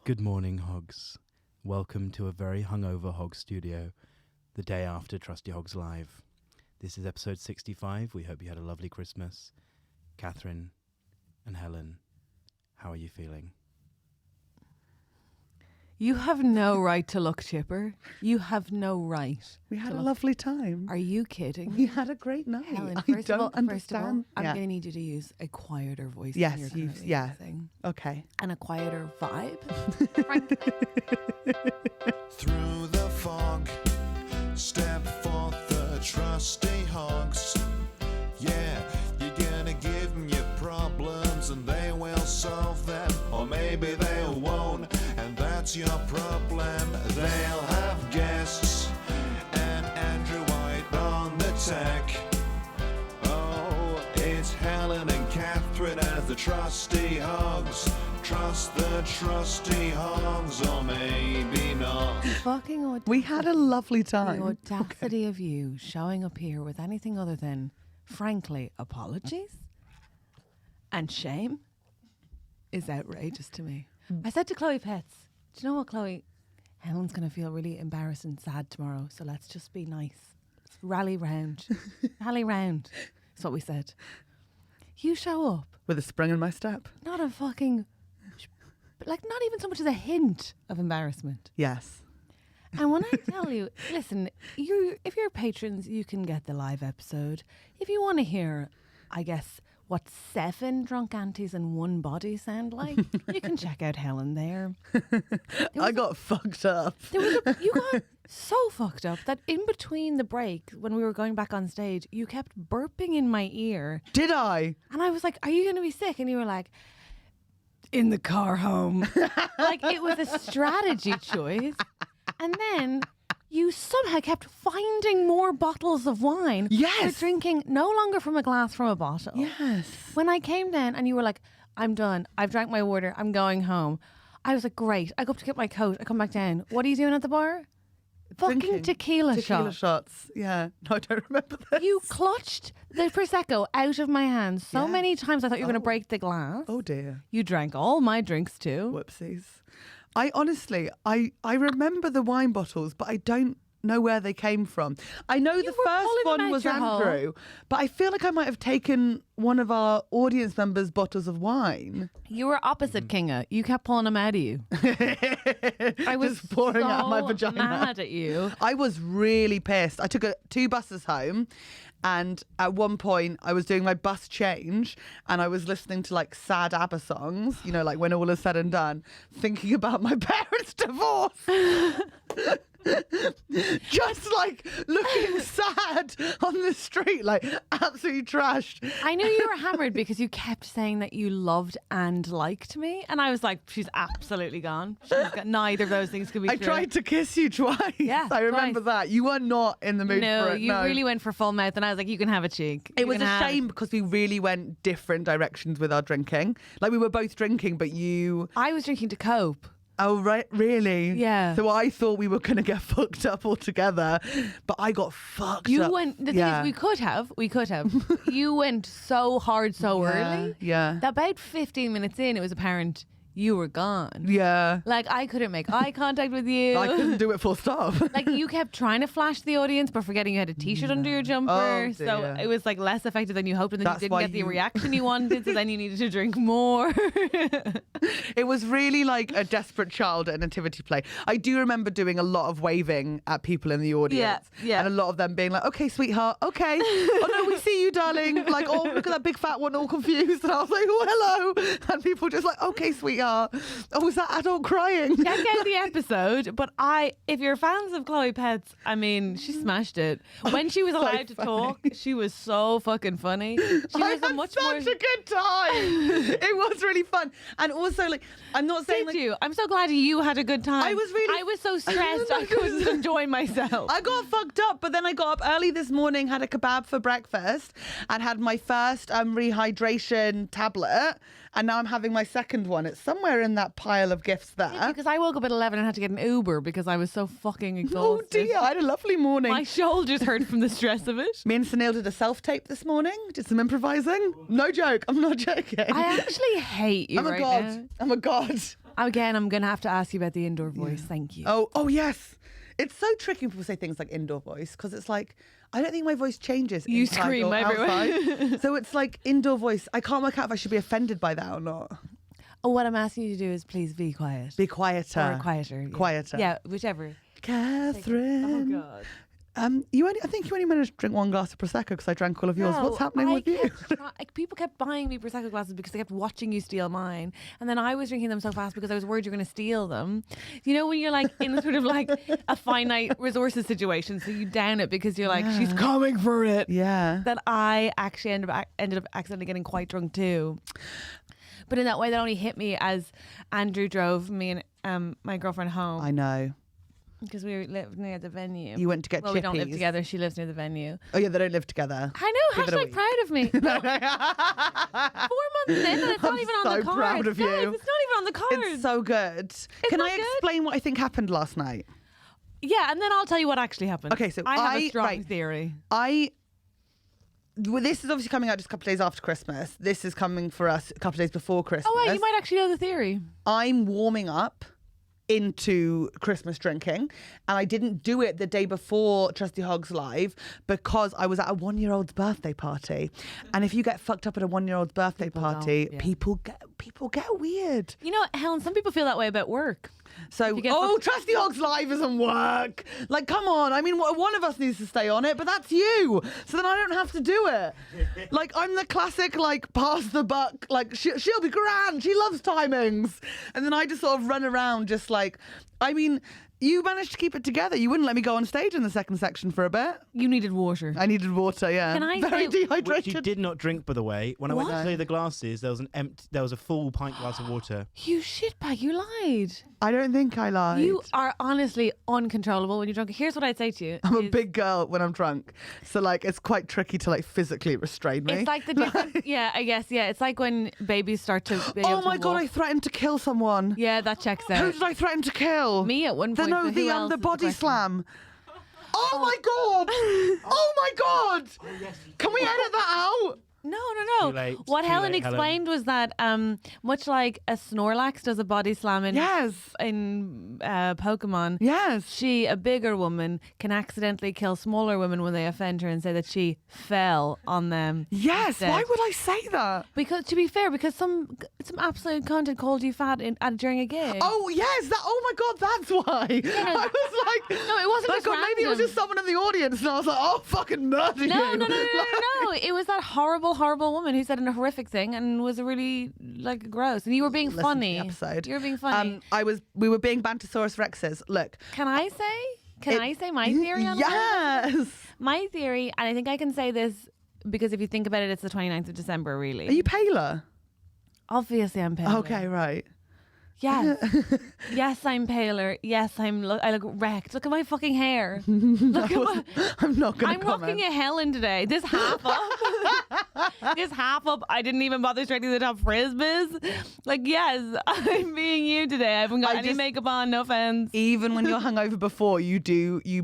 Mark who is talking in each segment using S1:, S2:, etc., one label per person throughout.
S1: Good morning, Hogs. Welcome to a very hungover Hogs studio, the day after TrustyHogs Live. This is episode 65. We hope you had a lovely Christmas. Catherine and Helen, how are you feeling?
S2: You have no right to look chipper. You have no right.
S3: We had a lovely time.
S2: Are you kidding?
S3: We had a great night.
S2: Helen,
S3: I
S2: first
S3: don't
S2: of all,
S3: understand.
S2: I'm going to need you to use a quieter voice.
S3: Yes,
S2: than you're currently using.
S3: Okay.
S2: And a quieter vibe.
S4: Through the fog, step forth the trusty hogs. Yeah, you're gonna give them your problems and they will solve them, or maybe they won't, and that's your problem. They'll have guests and Andrew White on the tech. Oh, it's Helen and Catherine as the trusty hogs. Trust the trusty hogs, or maybe not.
S2: Fucking audacity.
S3: We had a lovely time.
S2: The audacity of you showing up here with anything other than, frankly, apologies and shame is outrageous to me. I said to Chloe Pets, do you know what, Chloe? Helen's going to feel really embarrassed and sad tomorrow, so let's just be nice. Rally round. Rally round. That's what we said. You show up.
S3: With a spring in my step.
S2: Not a fucking... Like, not even so much as a hint of embarrassment.
S3: Yes.
S2: And when I tell you, listen, if you're patrons, you can get the live episode. If you want to hear, I guess, what 7 drunk aunties and 1 body sound like, you can check out Helen there.
S3: I got fucked up.
S2: You got so fucked up that in between the break, when we were going back on stage, you kept burping in my ear.
S3: Did I?
S2: And I was like, are you going to be sick? And you were like, in the car home. Like, it was a strategy choice. And then you somehow kept finding more bottles of wine.
S3: Yes.
S2: You're drinking no longer from a glass, from a bottle.
S3: Yes.
S2: When I came down and you were like, I'm done. I've drank my water. I'm going home. I was like, great. I go up to get my coat. I come back down. What are you doing at the bar? Fucking
S3: Drinking.
S2: tequila
S3: shots. Yeah. No, I don't remember this.
S2: You clutched the Prosecco out of my hands so
S3: Yeah.
S2: many times I thought you were going to break the glass.
S3: Oh dear.
S2: You drank all my drinks too.
S3: Whoopsies. I honestly, I remember the wine bottles, but I don't know where they came from. I know the
S2: were
S3: first
S2: pulling them
S3: one
S2: out
S3: was
S2: your hole.
S3: Andrew, but I feel like I might have taken one of our audience members' bottles of wine.
S2: You were opposite Kinga. You kept pulling them out of you. I was
S3: Just pouring
S2: so
S3: out of my vagina.
S2: mad at you.
S3: I was really pissed. I took 2 buses home, and at one point I was doing my bus change and I was listening to like sad ABBA songs, you know, like When All Is Said and Done, thinking about my parents' divorce. Just like looking sad on the street, like absolutely trashed.
S2: I knew you were hammered because you kept saying that you loved and liked me. And I was like, she's absolutely gone. She's got, neither of those things could be
S3: I
S2: true.
S3: tried to kiss you twice.
S2: Yeah,
S3: I remember
S2: twice.
S3: that. You were not in the mood for it.
S2: You really went for full mouth and I was like, you can have a cheek.
S3: It
S2: You
S3: was
S2: can
S3: a
S2: have
S3: shame because we really went different directions with our drinking. Like we were both drinking, but you...
S2: I was drinking to cope.
S3: Oh, right, really?
S2: Yeah.
S3: So I thought we were going to get fucked up all together, but I got fucked
S2: You
S3: up.
S2: went, the thing is, we could have. You went so hard so early.
S3: Yeah.
S2: That about 15 minutes in, it was apparent you were gone.
S3: Yeah.
S2: Like, I couldn't make eye contact with you.
S3: I couldn't do it full stop.
S2: Like, you kept trying to flash the audience, but forgetting you had a t-shirt under your jumper.
S3: Oh,
S2: so
S3: dear.
S2: it was like less effective than you hoped, and then
S3: That's
S2: you didn't
S3: why
S2: get the
S3: you-
S2: reaction you wanted, so then you needed to drink more.
S3: It was really like a desperate child at a nativity play. I do remember doing a lot of waving at people in the audience.
S2: Yeah.
S3: And a lot of them being like, okay, sweetheart, okay. Oh no, we see you, darling. Like, oh, look at that big fat one all confused. And I was like, oh, hello. And people just like, okay, sweetheart. Oh, was that adult crying?
S2: Check out the episode, but if you're fans of Chloe Pets, I mean, she smashed it. When she was
S3: So
S2: allowed to
S3: funny.
S2: talk, she was so fucking funny. She
S3: I
S2: was a
S3: had
S2: much
S3: such
S2: more...
S3: a good time. It was really fun. And also, like, I'm not saying
S2: Did
S3: like,
S2: you? I'm so glad you had a good time.
S3: I was
S2: so stressed I couldn't enjoy myself.
S3: I got fucked up, but then I got up early this morning, had a kebab for breakfast, and had my first rehydration tablet. And now I'm having my second one. It's somewhere in that pile of gifts there.
S2: Because I woke up at 11 and had to get an Uber because I was so fucking
S3: Oh
S2: exhausted.
S3: dear, I had a lovely morning.
S2: My shoulders hurt from the stress of it.
S3: Me and Sunil did a self-tape this morning. Did some improvising. No joke. I'm not joking.
S2: I actually hate you
S3: I'm a
S2: right
S3: god.
S2: now.
S3: I'm a god.
S2: Again, I'm going to have to ask you about the indoor voice. Thank you.
S3: Oh, yes. It's so tricky when people say things like indoor voice because it's like, I don't think my voice changes.
S2: You
S3: inside
S2: scream
S3: or
S2: everywhere.
S3: outside. So it's like indoor voice. I can't work out if I should be offended by that or not.
S2: Oh, what I'm asking you to do is please be quiet.
S3: Be quieter.
S2: Or quieter. Yeah.
S3: Quieter.
S2: Yeah, whichever.
S3: Catherine.
S2: Oh, God.
S3: I think you only managed to drink one glass of Prosecco because I drank all of yours. What's happening with you?
S2: People kept buying me Prosecco glasses because they kept watching you steal mine. And then I was drinking them so fast because I was worried you're going to steal them. You know, when you're like in sort of like a finite resources situation, so you down it because you're like, she's coming for it.
S3: Yeah.
S2: That I actually ended up accidentally getting quite drunk too. But in that way, that only hit me as Andrew drove me and my girlfriend home.
S3: I know.
S2: Because we lived near the venue.
S3: You went to get
S2: Well,
S3: chippies.
S2: we don't live together. She lives near the venue.
S3: Oh, yeah, they don't live together.
S2: I know.
S3: Give it a
S2: Hashtag
S3: week.
S2: proud of me. 4 months in and it's not even on
S3: so
S2: the cards.
S3: proud of you.
S2: Guys, it's not even on the cards.
S3: It's so good. Can
S2: not
S3: I
S2: good?
S3: explain what I think happened last night?
S2: Yeah, and then I'll tell you what actually happened.
S3: Okay, so
S2: I have a
S3: I-
S2: strong
S3: right.
S2: theory.
S3: Well, this is obviously coming out just a couple of days after Christmas. This is coming for us a couple of days before Christmas.
S2: Oh, wait, you might actually know the theory.
S3: I'm warming up into Christmas drinking, and I didn't do it the day before Trusty Hogs Live because I was at a 1-year-old's birthday party. And if you get fucked up at a 1-year-old's birthday party,
S2: don't, yeah.
S3: people get weird.
S2: You know, Helen, some people feel that way about work.
S3: So,
S2: you get
S3: Trusty Hogs Live isn't work. Like, come on. I mean, one of us needs to stay on it, but that's you. So then I don't have to do it. Like, I'm the classic, like, pass the buck. Like, she'll be grand. She loves timings. And then I just sort of run around just like, I mean, you managed to keep it together. You wouldn't let me go on stage in the second section for a bit.
S2: You needed water.
S3: I needed water, yeah.
S2: Can I
S3: Very
S2: say-
S3: dehydrated.
S1: Which you did not drink, by the way. When I went to
S2: What?
S1: clear the glasses, there was a full pint glass of water.
S2: You shitbag, you lied.
S3: I don't think I lied.
S2: You are honestly uncontrollable when you're drunk. Here's what I'd say to you.
S3: I'm a
S2: is
S3: big girl when I'm drunk. So, like, it's quite tricky to, like, physically restrain me.
S2: It's like the difference. Yeah, I guess. Yeah, it's like when babies start to be able
S3: Oh
S2: to
S3: my God,
S2: walk.
S3: I threatened to kill someone.
S2: Yeah, that checks
S3: Who
S2: out.
S3: did I threaten to kill?
S2: Me at one point. but who else
S3: The
S2: is
S3: body
S2: question?
S3: slam. Oh my God! Oh my God! Can we edit that out?
S2: No.
S1: Too late.
S2: What
S1: Too
S2: Helen
S1: late, Helen.
S2: explained was that much like a Snorlax does a body slam in
S3: Yes.
S2: Pokemon,
S3: Yes.
S2: she, a bigger woman, can accidentally kill smaller women when they offend her and say that she fell on them.
S3: Yes.
S2: instead.
S3: Why would I say that?
S2: Because, to be fair, because some absolute content called you fat during a gig.
S3: Oh yes. Oh my God. That's why. I was like,
S2: No, it wasn't
S3: Oh
S2: just
S3: God, maybe it was
S2: random.
S3: just someone in the audience, and I was like, oh, fucking murder you.
S2: No.
S3: Like-
S2: It was that horrible woman who said a horrific thing and was really like gross. And you were being
S3: Listen to
S2: funny.
S3: the episode.
S2: You were being funny.
S3: We were being Bantosaurus Rexes. Look.
S2: Can I say my theory on that?
S3: Yes.
S2: My theory, and I think I can say this because if you think about it, it's the 29th of December, really.
S3: Are you paler?
S2: Obviously, I'm paler.
S3: Okay, right.
S2: Yes. Yes, I'm paler. Yes, I look wrecked. Look at my fucking hair. Look at my...
S3: I'm not going
S2: I'm
S3: to comment.
S2: rocking a Helen today. This half up. I didn't even bother straightening the top frisbees. Like, yes, I'm being you today. I haven't got any makeup on. No offense.
S3: Even when you're hungover before, you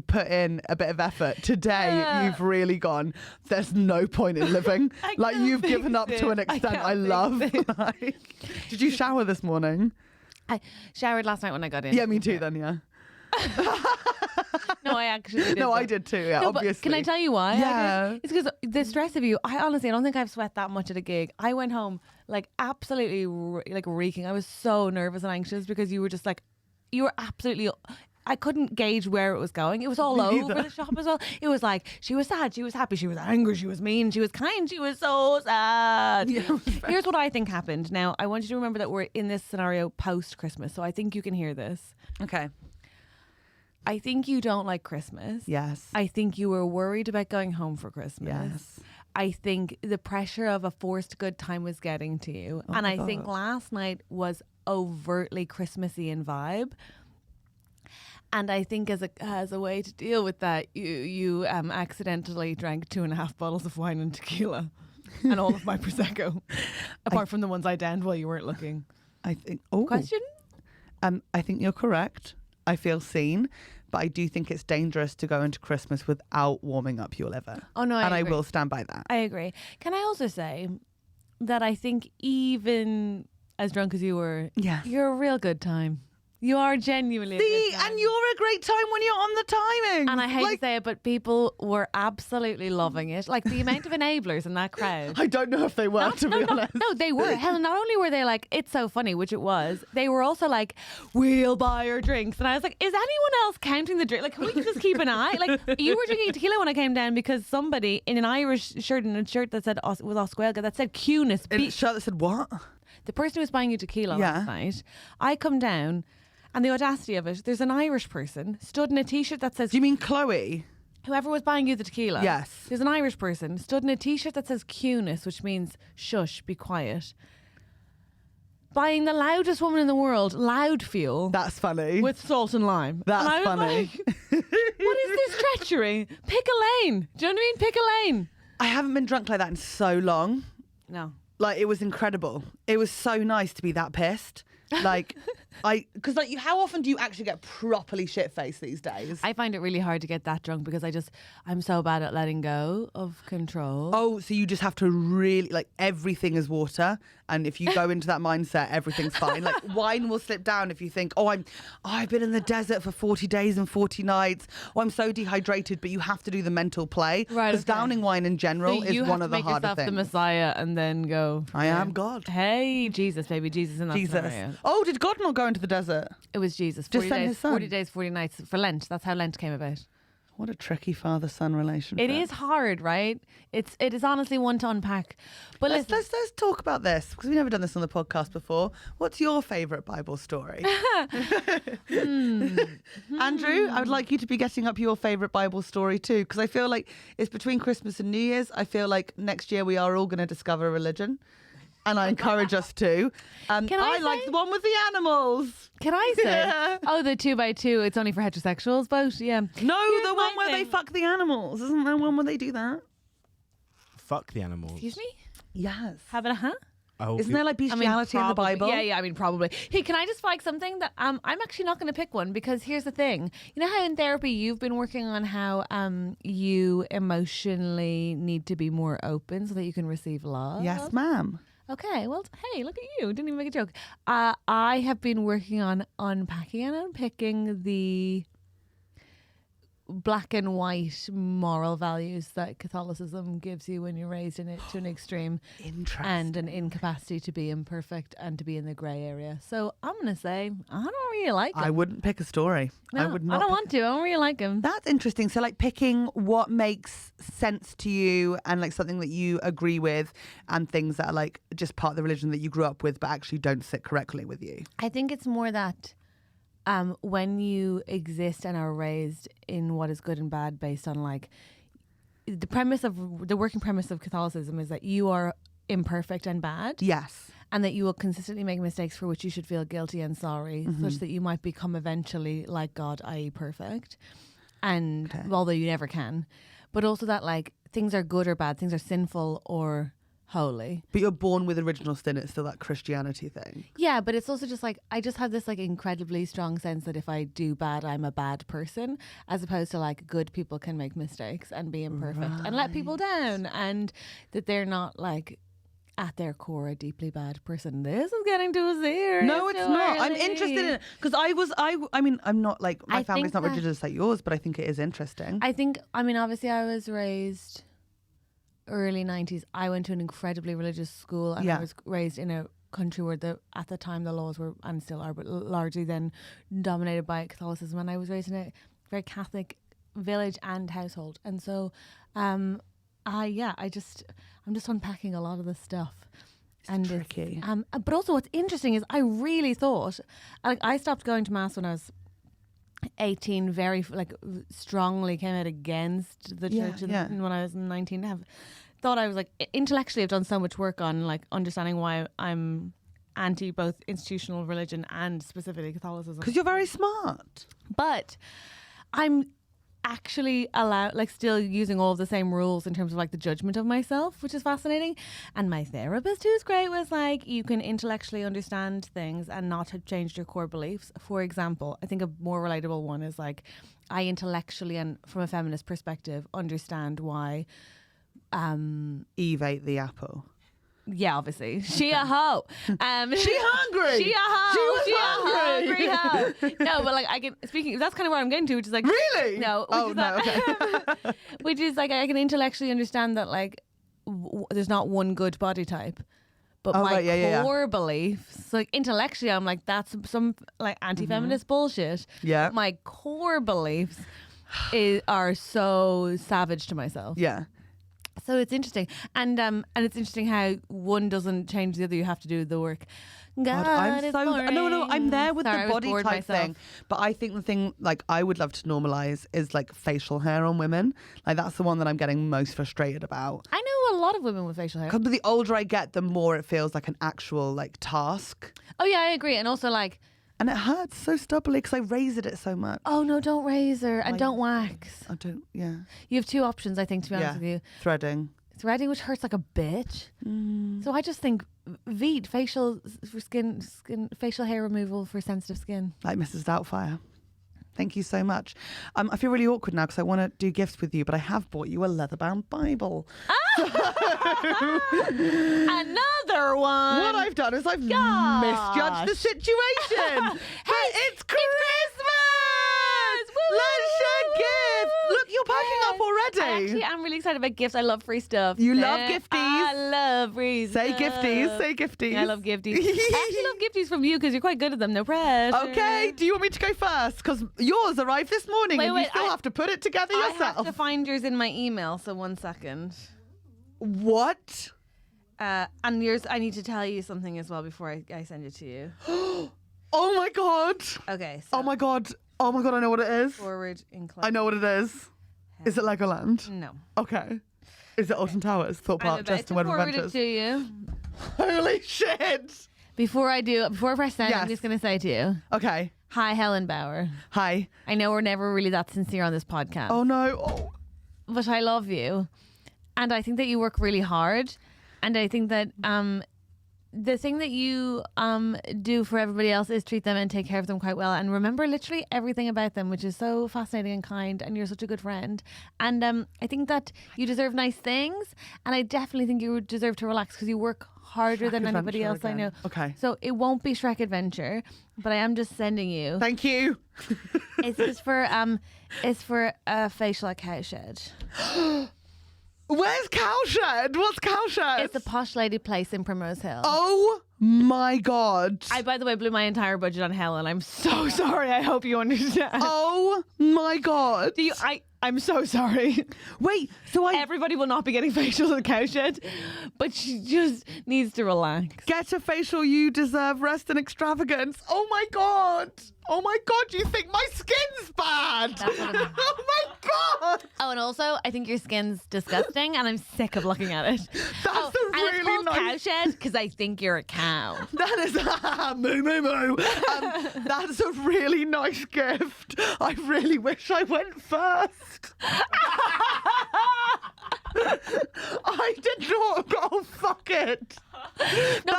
S3: put in a bit of effort. Today,
S2: Yeah.
S3: you've really gone, there's no point in living.
S2: I
S3: Like,
S2: can't
S3: you've given
S2: fix
S3: up to an
S2: it. I
S3: extent
S2: can't
S3: I love.
S2: fix it.
S3: Like, did you shower this morning?
S2: I showered last night when I got in.
S3: Yeah, me too then, yeah.
S2: No, I actually did.
S3: No,
S2: that.
S3: I did too, yeah,
S2: No, but
S3: obviously.
S2: can I tell you why? I
S3: Yeah.
S2: did? It's because the stress of you. I don't think I've sweat that much at a gig. I went home like absolutely like reeking. I was so nervous and anxious because you were just like, you were absolutely. I couldn't gauge where it was going. It was all
S3: Me
S2: over
S3: neither.
S2: the shop as well. It was like she was sad, she was happy, she was angry, she was mean, she was kind, she was so sad.
S3: Yeah, it was very-
S2: Here's what I think happened. Now, I want you to remember that we're in this scenario post Christmas, so I think you can hear this.
S3: Okay.
S2: I think you don't like Christmas.
S3: Yes.
S2: I think you were worried about going home for Christmas.
S3: Yes.
S2: I think the pressure of a forced good time was getting to you.
S3: Oh
S2: and
S3: my
S2: I think
S3: God.
S2: last night was overtly Christmassy in vibe. And I think as a way to deal with that, you accidentally drank 2.5 bottles of wine and tequila and all of my Prosecco, apart from the ones I downed while you weren't looking.
S3: I think. Oh.
S2: Question?
S3: I think you're correct. I feel seen, but I do think it's dangerous to go into Christmas without warming up your liver.
S2: Oh, no, I
S3: And I
S2: agree.
S3: will stand by that.
S2: I agree. Can I also say that I think even as drunk as you were,
S3: Yes.
S2: you're a real good time. You are genuinely a good
S3: See,
S2: time.
S3: and you're a great time when you're on the timing.
S2: And I hate to say it, but people were absolutely loving it. Like the amount of enablers in that crowd.
S3: I don't know if they were, to be honest.
S2: No, they were. Helen, not only were they like, it's so funny, which it was, they were also like, we'll buy your drinks. And I was like, is anyone else counting the drink? Like, can we just keep an eye? Like, you were drinking tequila when I came down because somebody in an Irish shirt and a shirt that said, was Oscuelga, that said Cunis.
S3: In a shirt that said what?
S2: The person who was buying you tequila
S3: Yeah.
S2: last night, I come down, and the audacity of it, there's an Irish person stood in a t-shirt that says,
S3: Do you mean Chloe?
S2: whoever was buying you the tequila.
S3: Yes.
S2: There's an Irish person stood in a t-shirt that says Cunis, which means shush, be quiet. Buying the loudest woman in the world, Loud Fuel,
S3: That's funny.
S2: with salt and lime.
S3: That's
S2: And I was
S3: funny.
S2: like, what is this treachery? Pick a lane. Do you know what I mean? Pick a lane.
S3: I haven't been drunk like that in so long.
S2: No.
S3: Like, it was incredible. It was so nice to be that pissed. Like, because like, how often do you actually get properly shit-faced these days?
S2: I find it really hard to get that drunk because I'm so bad at letting go of control.
S3: Oh, so you just have to really, like, everything is water. And if you go into that mindset, everything's fine. Like, wine will slip down if you think, I've been in the desert for 40 days and 40 nights. Oh, I'm so dehydrated, but you have to do the mental play.
S2: Right,
S3: Because
S2: okay.
S3: downing wine in general
S2: So
S3: is
S2: you
S3: one
S2: have
S3: of
S2: to
S3: the
S2: make
S3: harder
S2: yourself
S3: things.
S2: the Messiah and then go.
S3: I am God.
S2: Hey, Jesus, baby, Jesus in that
S3: Jesus.
S2: scenario.
S3: Oh, did God not go into the desert?
S2: It was Jesus.
S3: Just
S2: 40
S3: sent
S2: days,
S3: his son.
S2: 40 days, 40 nights for Lent. That's how Lent came about.
S3: What a tricky father-son relationship.
S2: It is hard, right? It is honestly one to unpack. But
S3: Let's
S2: listen,
S3: talk about this because we've never done this on the podcast before. What's your favourite Bible story? Andrew, I would like you to be getting up your favourite Bible story too, because I feel like it's between Christmas and New Year's. I feel like next year we are all going to discover a religion. And I encourage us to.
S2: Can I
S3: like
S2: say-
S3: the one with the animals.
S2: can I say?
S3: Yeah.
S2: Oh, the 2x2. It's only for heterosexuals boat. Yeah.
S3: No,
S2: Here's
S3: the
S2: my
S3: one where they
S2: thing.
S3: fuck the animals. Isn't there one where they do that?
S1: Fuck the animals.
S2: Excuse me.
S3: Yes.
S2: Have it a huh?
S1: I hope
S3: Isn't
S1: you-
S3: there like bestiality in the
S2: probably.
S3: Bible?
S2: Yeah, I mean, probably. Hey, can I just flag something that I'm actually not going to pick one because here's the thing. You know how in therapy you've been working on how you emotionally need to be more open so that you can receive love?
S3: Yes, ma'am.
S2: Okay, well, hey, look at you. Didn't even make a joke. I have been working on unpacking and unpicking the black and white moral values that Catholicism gives you when you're raised in it to an extreme,
S3: Interesting.
S2: and an incapacity to be imperfect and to be in the grey area. So I'm going to say I don't really like him.
S3: I wouldn't pick a story.
S2: No,
S3: I would not.
S2: I don't
S3: pick-
S2: want to. I don't really like him.
S3: That's interesting. So, like, picking what makes sense to you and like something that you agree with, and things that are like just part of the religion that you grew up with, but actually don't sit correctly with you.
S2: I think it's more that when you exist and are raised in what is good and bad based on like the working premise of Catholicism is that you are imperfect and bad,
S3: Yes.
S2: and that you will consistently make mistakes for which you should feel guilty and sorry, such that you might become eventually like God, i.e. perfect. And although you never can, but also that like things are good or bad, things are sinful or holy.
S3: But you're born with original sin. It's still that Christianity thing.
S2: Yeah, but it's also just like I just have this like incredibly strong sense that if I do bad, I'm a bad person, as opposed to like good people can make mistakes and be imperfect and let people down, and that they're not like at their core a deeply bad person. This is getting too serious.
S3: No, it's not. I'm interested in it because I mean, I'm not like my
S2: I
S3: family's
S2: think
S3: not
S2: that-
S3: religious like yours, but I think it is interesting.
S2: I think, I mean, obviously I was raised early 90s. I went to an incredibly religious school, and
S3: Yeah.
S2: I was raised in a country where at the time the laws were, and still are, but largely then dominated by Catholicism. And I was raised in a very Catholic village and household. And so, I'm just unpacking a lot of this stuff. And
S3: tricky.
S2: But also what's interesting is I really thought, like, I stopped going to mass when I was 18, very like strongly came out against the
S3: Yeah,
S2: church
S3: yeah.
S2: when I was 19. Thought I was like intellectually I've done so much work on like understanding why I'm anti both institutional religion and specifically Catholicism.
S3: Because you're very smart.
S2: But I'm actually still using all of the same rules in terms of like the judgment of myself, which is fascinating. And my therapist, who's great, was like, you can intellectually understand things and not have changed your core beliefs. For example, I think a more relatable one is like, I intellectually and from a feminist perspective understand why
S3: Eve ate the apple.
S2: Yeah, obviously. She a hoe.
S3: She hungry.
S2: She a hoe.
S3: She was hungry.
S2: Hoe. No, but like I can speaking. That's kind of what I'm getting to, which is like
S3: Really?
S2: No.
S3: Okay.
S2: Which is like I can intellectually understand that like there's not one good body type. But my core beliefs, like intellectually, I'm like, that's some like anti-feminist bullshit.
S3: Yeah.
S2: But my core beliefs are so savage to myself.
S3: Yeah.
S2: So it's interesting, and it's interesting how one doesn't change the other. You have to do the work. God,
S3: I'm
S2: it's
S3: so
S2: boring.
S3: no. I'm there with
S2: Sorry,
S3: the
S2: I was
S3: body
S2: bored
S3: type
S2: myself.
S3: thing, but I think the thing like I would love to normalize is like facial hair on women. Like that's the one that I'm getting most frustrated about.
S2: I know a lot of women with facial hair.
S3: Because the older I get, the more it feels like an actual like task,
S2: Oh yeah, I agree, and also like,
S3: and it hurts so stubbly because I raised it so much.
S2: oh no, don't razor and
S3: Like-
S2: don't wax.
S3: I don't. Yeah.
S2: You have two options, I think, to be honest
S3: Yeah.
S2: with you.
S3: Threading.
S2: Threading, which hurts like a bitch. So I just think Veet facial for skin facial hair removal for sensitive skin.
S3: Like Mrs. Doubtfire. Thank you so much. I feel really awkward now because I want to do gifts with you, but I have bought you a leather-bound Bible.
S2: Another one.
S3: What I've done is I've
S2: Gosh.
S3: misjudged the situation. But it's Christmas!
S2: Woo!
S3: Let's share gifts! Look, you're packing up already.
S2: Actually, I'm really excited about gifts. I love free stuff.
S3: You love
S2: Yeah,
S3: gifties?
S2: I love free
S3: Say
S2: stuff.
S3: gifties, say gifties.
S2: I love gifties. I actually love gifties from you because you're quite good at them. No pressure.
S3: Okay, do you want me to go first? Because yours arrived this morning and you still have to put it together
S2: I
S3: yourself.
S2: have to find yours in my email, so 1 second.
S3: What?
S2: And yours, I need to tell you something as well before I send it to you.
S3: Oh my god.
S2: Okay. So
S3: Oh my god. Oh my god, I know what it is.
S2: forward incline.
S3: I know what it is. Is it Legoland?
S2: No.
S3: Okay. Is it Alton Towers, Thorpe
S2: I'm
S3: Park,
S2: about
S3: Justin
S2: to
S3: Web
S2: forward
S3: Adventures?
S2: it to you.
S3: Holy shit.
S2: Before I press send, I'm
S3: Yes.
S2: just going to say to you,
S3: Okay.
S2: hi, Helen Bauer.
S3: Hi.
S2: I know we're never really that sincere on this podcast,
S3: Oh no. Oh.
S2: but I love you. And I think that you work really hard. And I think that the thing that you do for everybody else is treat them and take care of them quite well and remember literally everything about them, which is so fascinating and kind, and you're such a good friend. And I think that you deserve nice things, and I definitely think you deserve to relax because you work harder than anybody else
S3: Adventure
S2: I know.
S3: again. Okay.
S2: So it won't be Shrek Adventure, but I am just sending you.
S3: Thank you.
S2: It's for a facial at Cowshed.
S3: Where's Cowshed? What's Cowshed?
S2: It's a posh lady place in Primrose Hill.
S3: Oh my god.
S2: I, by the way, blew my entire budget on Helen. I'm so sorry. I hope you understand.
S3: Oh my god.
S2: I'm so sorry.
S3: Wait, so I
S2: Everybody will not be getting facials at Cowshed, but she just needs to relax.
S3: get a facial, you deserve rest and extravagance. Oh my god. Oh my god, you think my skin's bad?
S2: That's what I'm-
S3: Oh my god.
S2: Oh, and also, I think your skin's disgusting, and I'm sick of looking at it.
S3: That's
S2: oh,
S3: a
S2: and it's
S3: really
S2: called
S3: nice.
S2: Cowshed because I think you're a cow.
S3: That is moo moo moo. That's a really nice gift. I really wish I went first. I did not. Oh fuck it.
S2: No,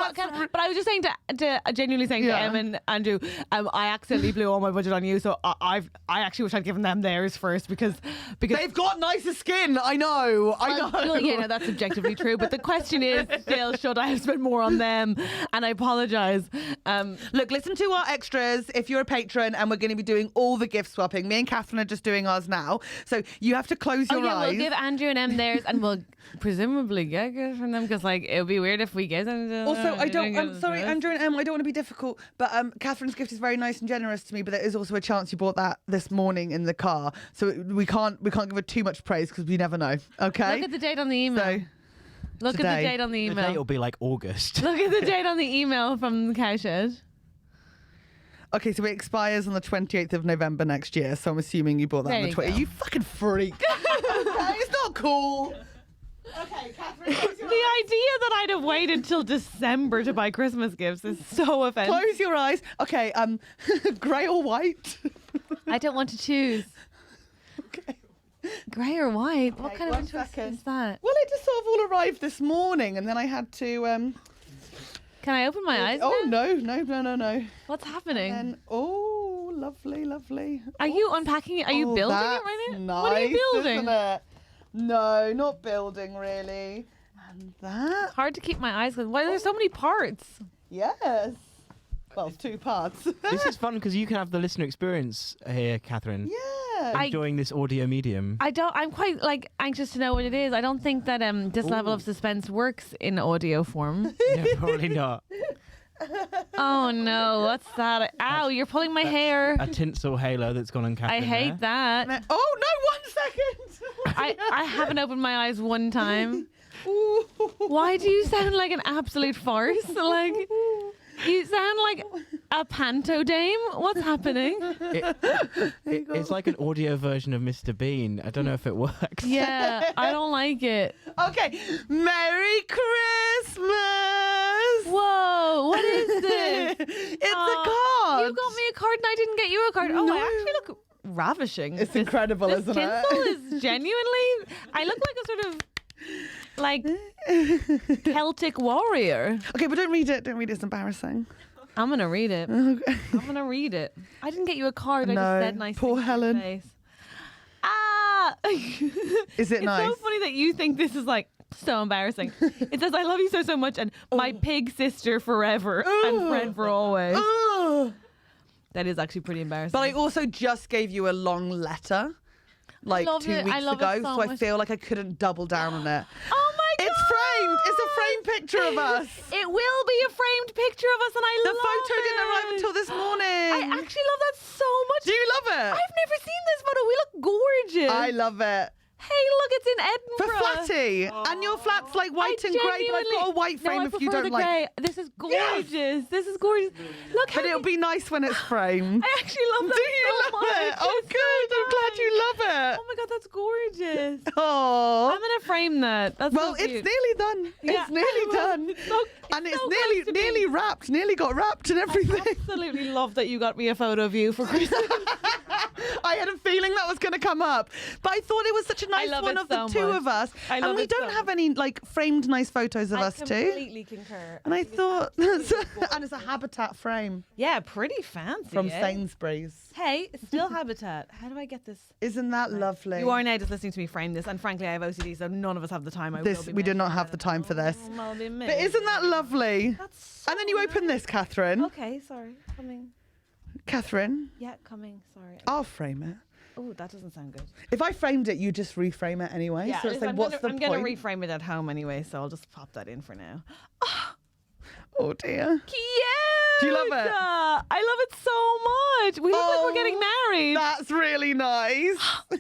S2: but I was just saying to genuinely saying to Em and Andrew, I accidentally blew all my budget on you, so I actually wish I'd given them theirs first because
S3: They've got nicer skin. I know. I know.
S2: Well, yeah, no, that's objectively true. But the question is still, should I have spent more on them? And I apologise.
S3: Look, listen to our extras if you're a patron, and we're going to be doing all the gift swapping. Me and Catherine are just doing ours now. So you have to close your eyes.
S2: We'll give Andrew and Em theirs, and we'll presumably get gifts from them because, like, it would be weird if we gave them.
S3: Also, I'm sorry, Andrew and Em, I don't want to be difficult, but Catherine's gift is very nice and generous to me, but there is also a chance you bought that this morning in the car. So we can't give her too much praise because we never know. Okay?
S2: Look at the date on the email.
S3: So,
S2: Look at
S3: today.
S2: the date on the
S1: The
S2: email.
S1: date will be like August.
S2: Look at the date on the email from the Cowshed.
S3: okay, so it expires on the 28th of November next year, so I'm assuming you bought that
S2: There
S3: on the
S2: you
S3: 20th.
S2: go.
S3: You fucking freak. Okay, it's not cool. Okay, Catherine, close your
S2: The
S3: eyes.
S2: idea that I'd have waited till December to buy Christmas gifts is so offensive.
S3: Close your eyes. Okay, grey or white?
S2: I don't want to choose.
S3: Okay.
S2: Grey or white? What
S3: Okay,
S2: kind of
S3: one
S2: interest
S3: second.
S2: is that?
S3: Well, it just sort of all arrived this morning, and then I had to.
S2: Can I open my eyes?
S3: Oh
S2: now?
S3: no!
S2: What's happening?
S3: And oh, lovely.
S2: Are you unpacking it? Are you building it right now?
S3: Nice,
S2: What are you building?
S3: Isn't it? No, not building really. And that.
S2: Hard to keep my eyes closed. Why are there so many parts?
S3: Yes. Well, it's 2 parts.
S1: This is fun because you can have the listener experience here, Catherine.
S3: Yeah.
S1: Enjoying this audio medium.
S2: I'm quite like anxious to know what it is. I don't think that this level of suspense works in audio form.
S1: No, probably not.
S2: Oh no, what's that? Ow, you're pulling my hair.
S1: A tinsel halo that's gone on Catherine.
S2: I hate that.
S3: Oh no! 1 second.
S2: I haven't opened my eyes one time. Why do you sound like an absolute farce? Like you sound like a panto dame. What's happening?
S1: It's like an audio version of Mr. Bean. I don't know if it works.
S2: Yeah, I don't like it.
S3: Okay. Merry Christmas.
S2: Whoa, what is this?
S3: It's a card.
S2: You got me a card and I didn't get you a card. Oh,
S3: No.
S2: I actually look ravishing.
S3: It's incredible,
S2: this
S3: isn't it?
S2: tinsel is genuinely. I look like a sort of like Celtic warrior.
S3: Okay, but don't read it. Don't read it. It's embarrassing.
S2: I'm gonna read it. I'm gonna read it. I didn't get you a card. I
S3: No,
S2: just said nice
S3: poor
S2: things to your
S3: Helen.
S2: face. Ah!
S3: Is it
S2: It's
S3: nice?
S2: so funny that you think this is like so embarrassing. It says, "I love you so much," and my pig sister forever and friend for always.
S3: Ugh.
S2: That is actually pretty embarrassing.
S3: But I also just gave you a long letter, like
S2: love
S3: 2
S2: it. I
S3: weeks
S2: love it
S3: ago,
S2: so
S3: so I
S2: much.
S3: feel like I couldn't double down on it.
S2: Oh my god!
S3: It's framed. It's a framed picture of us.
S2: It will be a framed picture of us, and I
S3: The
S2: love
S3: photo
S2: it.
S3: didn't arrive until this morning.
S2: I actually love that so much.
S3: Do you love it?
S2: I've never seen this photo. We look gorgeous.
S3: I love it.
S2: Hey, look, it's in
S3: For
S2: Edinburgh.
S3: flatty. And your flat's like white and grey, but I've got a white frame
S2: no, I
S3: if you
S2: prefer
S3: don't
S2: the
S3: like.
S2: grey. This is gorgeous. This is gorgeous. Look how
S3: But it'll be nice when it's framed.
S2: I actually love that
S3: Do you
S2: so
S3: love
S2: much.
S3: it? Oh,
S2: It's
S3: good.
S2: so
S3: I'm glad you love it.
S2: Oh my god, that's gorgeous.
S3: Oh.
S2: I'm gonna frame that. That's
S3: Well,
S2: so
S3: it's
S2: cute.
S3: nearly done.
S2: Yeah.
S3: It's nearly done. And it's
S2: so close to
S3: nearly
S2: being-
S3: wrapped. Nearly got wrapped and everything.
S2: Absolutely love that you got me a photo of you for Christmas.
S3: I had a feeling that was going to come up, but I thought it was such a nice
S2: love
S3: one
S2: it
S3: of the
S2: so
S3: 2
S2: much.
S3: of us,
S2: I love
S3: and we
S2: it
S3: don't
S2: so
S3: have any like framed nice photos of us
S2: I
S3: too.
S2: completely concur.
S3: And I thought, and it's a Habitat frame
S2: Yeah, pretty fancy.
S3: from
S2: eh?
S3: Sainsbury's.
S2: Hey, it's still Habitat. How do I get this?
S3: Isn't that lovely?
S2: You are now just listening to me frame this, and frankly, I have OCD, so none of us have the time.
S3: We did not have the time for this.
S2: I'll be
S3: But isn't that lovely?
S2: That's so
S3: And then you open this, Catherine.
S2: Okay, sorry. Coming.
S3: Catherine,
S2: Yeah, coming. Sorry.
S3: I'll frame it.
S2: Oh, that doesn't sound good.
S3: If I framed it, you just reframe it anyway.
S2: Yeah,
S3: so it's like,
S2: I'm
S3: what's
S2: gonna,
S3: the
S2: I'm
S3: point?
S2: gonna reframe it at home anyway, so I'll just pop that in for now.
S3: Oh dear.
S2: Cute.
S3: Do you love it?
S2: I love it so much. We look like we're getting married.
S3: That's really nice.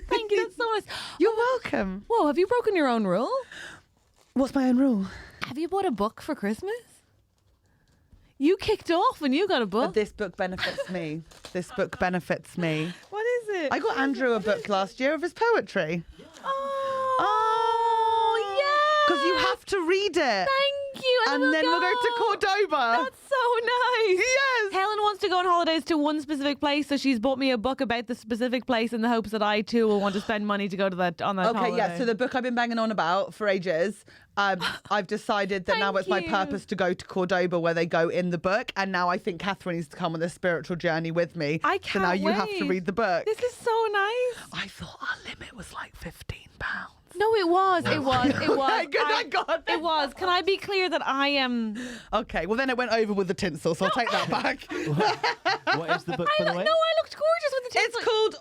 S2: Thank you. That's so nice.
S3: You're welcome.
S2: Whoa, have you broken your own rule?
S3: What's my own rule?
S2: Have you bought a book for Christmas? You kicked off and you got a book.
S3: But this book benefits me. This book benefits me.
S2: What is it?
S3: I got Andrew a book last year of his poetry.
S2: Oh, yeah.
S3: Because you have to read it.
S2: Thank you.
S3: And then we'll go to Cordoba.
S2: That's so nice.
S3: Yes.
S2: Helen wants to go on holidays to one specific place, so she's bought me a book about the specific place in the hopes that I too will want to spend money to go to that on that
S3: Okay,
S2: holiday.
S3: yeah. So the book I've been banging on about for ages, I've decided that now
S2: Thank
S3: it's my
S2: you.
S3: purpose to go to Cordoba where they go in the book. And now I think Catherine needs to come on this spiritual journey with me.
S2: I
S3: So now
S2: can't
S3: you have to
S2: wait.
S3: read the book.
S2: This is so nice.
S3: I thought our limit was like £15.
S2: No, it was. It was. It was.
S3: Thank God, thank God.
S2: It was. Can I be clear that I am?
S3: Okay, well then it went over with the tinsel, so I'll take that back.
S1: What is the book, by the way?
S2: No, I looked gorgeous with the tinsel.
S3: It's called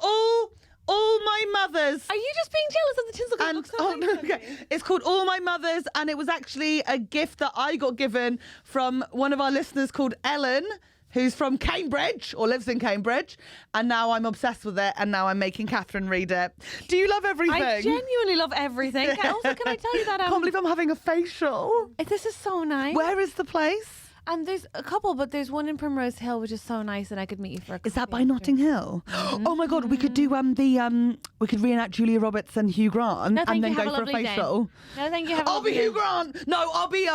S3: All My Mothers.
S2: Are you just being jealous of the tinsel? 'Cause it
S3: And
S2: looks so nice on
S3: okay.
S2: me?
S3: It's called All My Mothers, and it was actually a gift that I got given from one of our listeners called Ellen, who's from Cambridge or lives in Cambridge, and now I'm obsessed with it, and now I'm making Catherine read it. Do you love everything?
S2: I genuinely love everything. Also, can I tell you that?
S3: I can't believe I'm having a facial.
S2: This is so nice.
S3: Where is the place?
S2: And there's a couple, but there's one in Primrose Hill, which is so nice, and I could meet you for a
S3: Is that
S2: coffee
S3: by Notting
S2: after.
S3: Hill? Oh my God, we could do we could reenact Julia Roberts and Hugh Grant
S2: No, thank
S3: and then
S2: you. Have
S3: go
S2: a
S3: for a
S2: lovely day.
S3: facial.
S2: No, thank you. Have a
S3: I'll be
S2: lovely
S3: Hugh
S2: day.
S3: Grant. No, I'll be